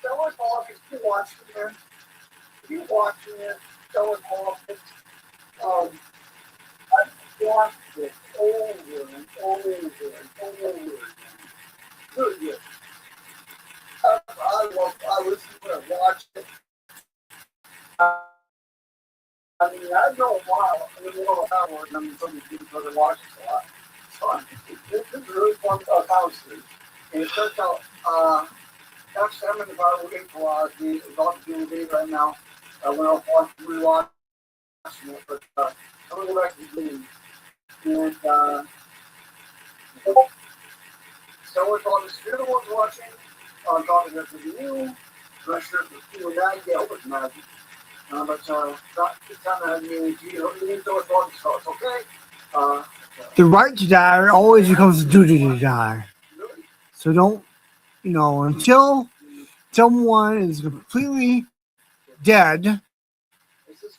Dylan Hawkins, you watching this? You watching this? Dylan Hawkins. I've watched it over and over and over again. Good, yeah. I listen to it, watch it. I mean, I know a while. I mean, a hour, and I'm some of these people that watch it a lot. It's fun. This is really fun house series. And it turns out, actually, I'm in the Bible Equalize. It's about to do with it right now. I went off rewatching it, but I'm going to go back to the beginning. And so with all the spirit ones watching, I'm talking about the new. I'm not sure if it's you and that. Yeah, I hope it's magic. But it's kind of okay. The right to die always becomes the duty to die. So don't, until someone is completely dead,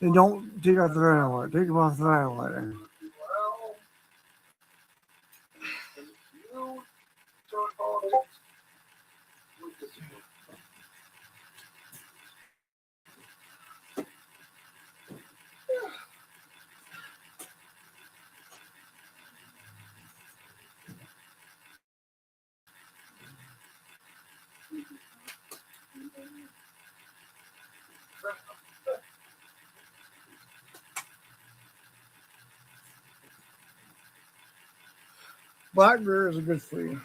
then don't dig out the ventilator. Dig off the ventilator. Black beer is a good for you.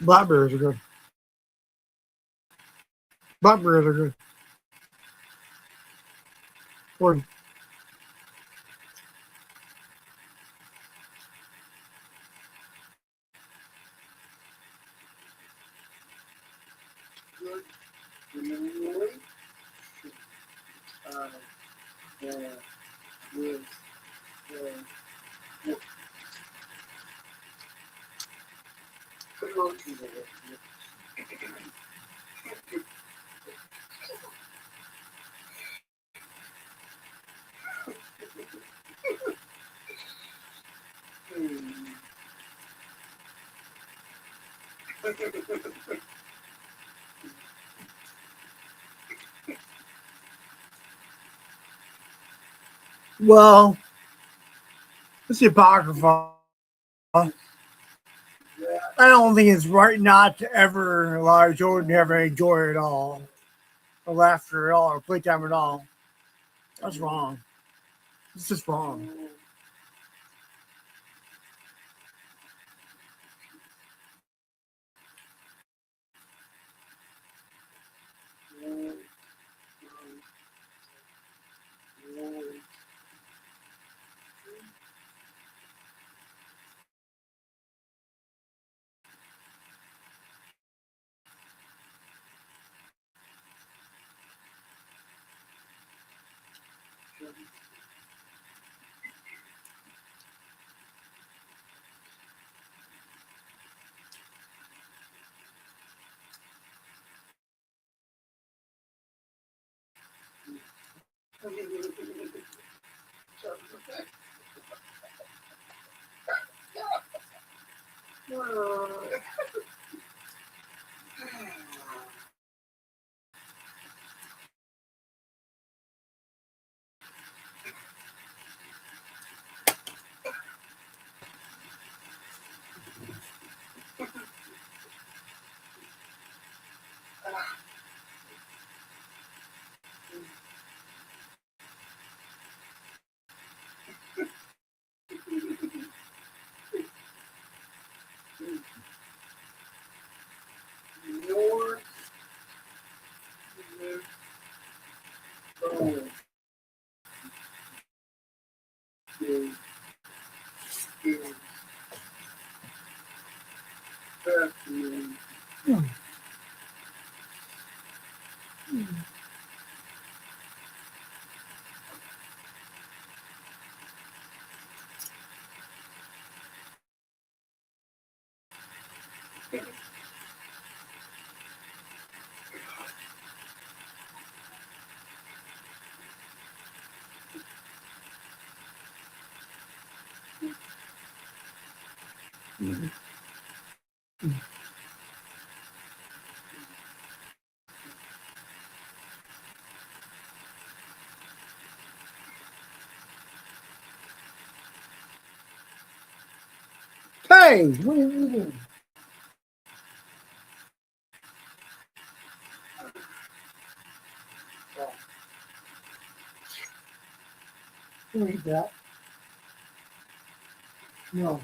Blackberries are good. Blackberries are good. Or well, it's the Apocrypha. I don't think it's right not to ever allow Jordan to ever enjoy it all, or laughter at all, or playtime at all. That's wrong. It's just wrong. Hey, what are you doing? Don't eat that. No.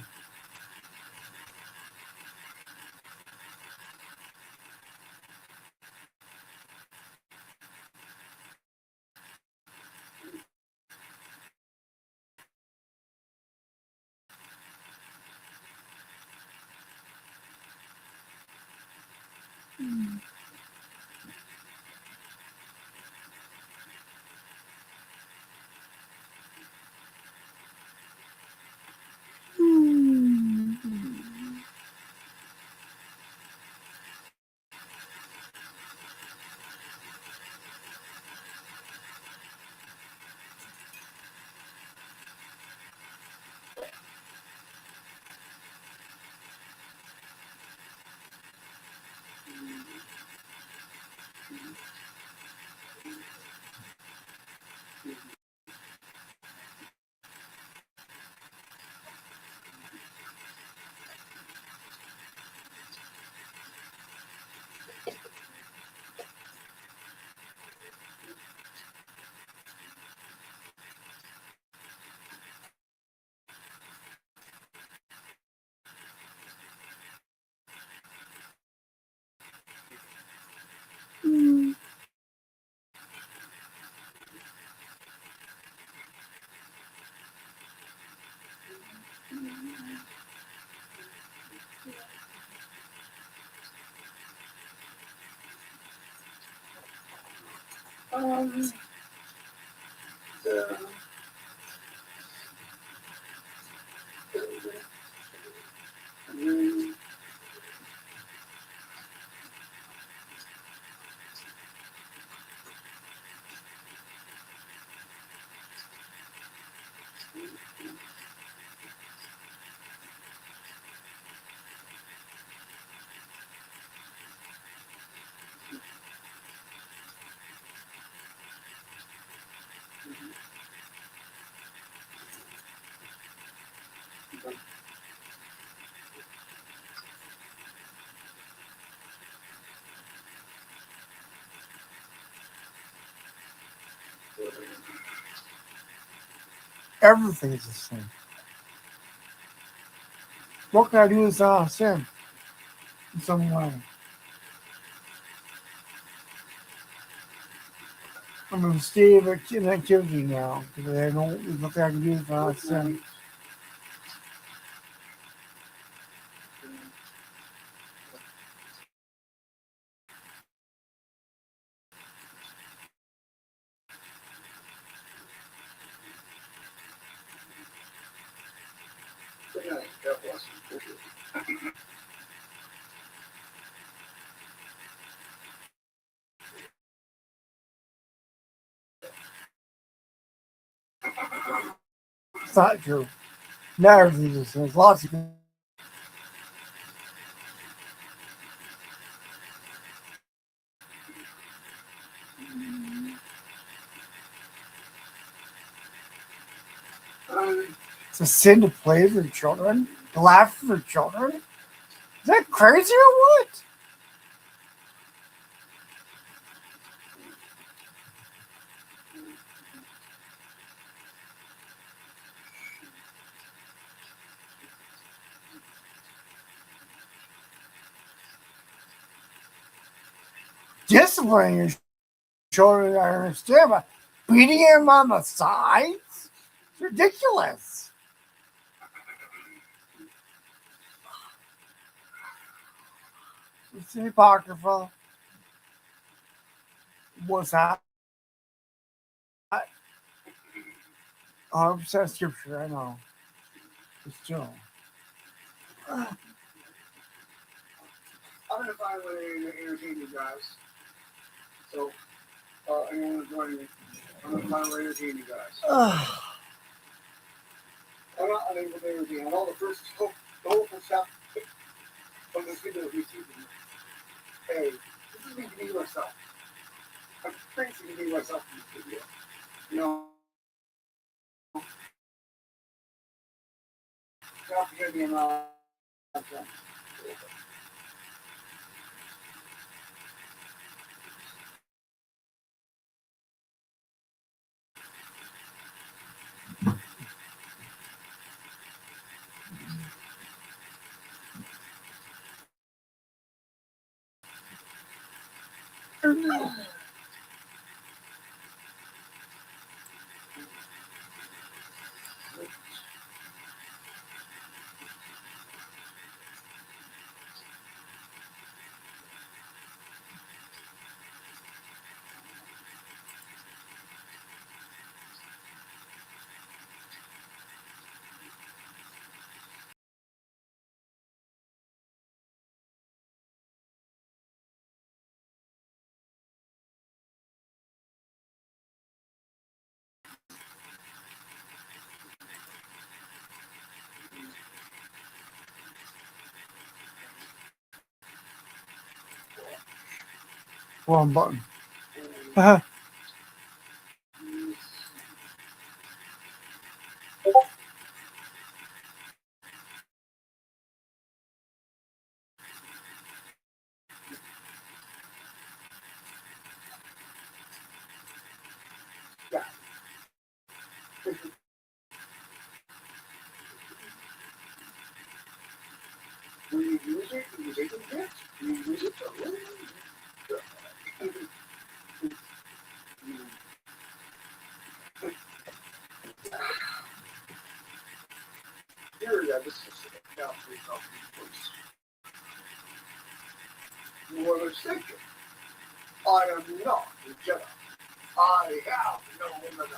Everything's the same. What can I do is sin in some way? I'm in a state of inactivity now because I don't. There's nothing I can do is sin. It's not true. Not everything's the same. There's lots of it's a sin to play with your children, to laugh with your children. Is that crazy or what? Disciplining your children, I understand, but beating him on the sides? It's ridiculous. It's an apocrypha. What's that? 100% scripture, I know. But still. I'm going to find a way to entertain you guys. So, anyone joining me, I'm going to find a way to entertain you guys. I'm not unable to entertain. I know the whole first step from this video that we see from you. Hey, this is me being myself. I'm basically being myself in this video. You know? Stop hearing me around. Wrong button. Yeah. When you use it, you take it back. You use it to here, yeah, this is down for yourself, please. You are mistaken. I am not a Jedi. I have no limits.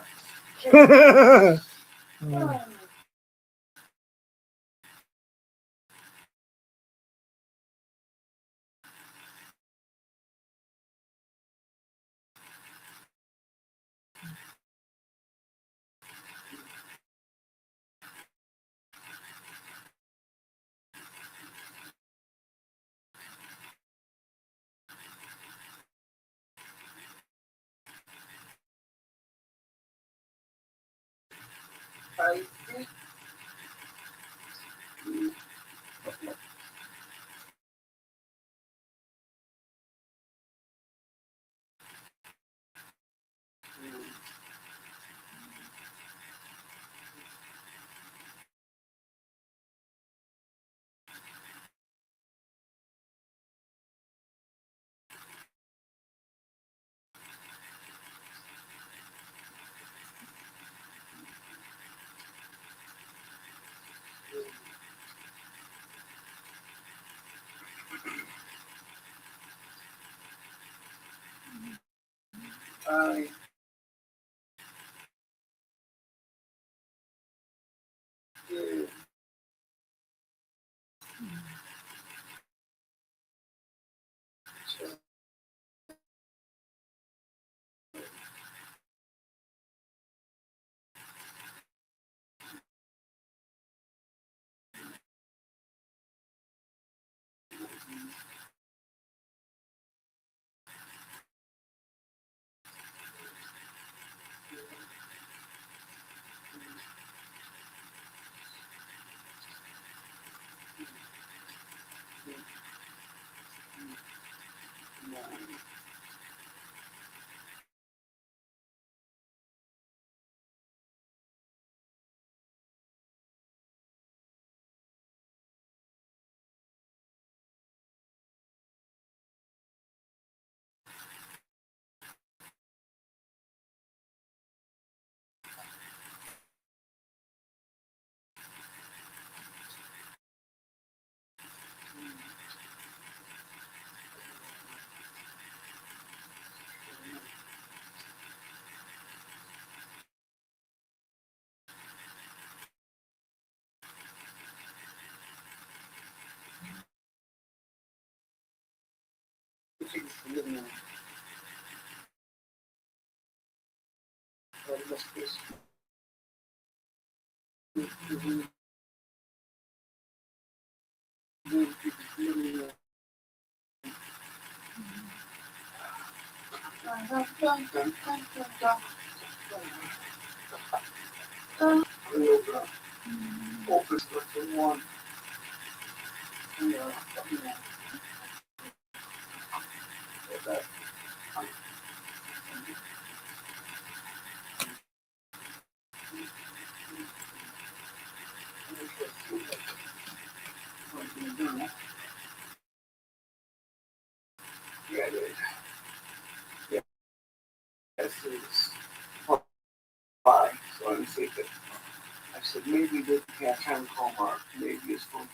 I think I did. Focus with the one. Yeah, it is. Yeah, this is why. So I'm thinking. I said maybe they can't call Mark. Maybe his phone.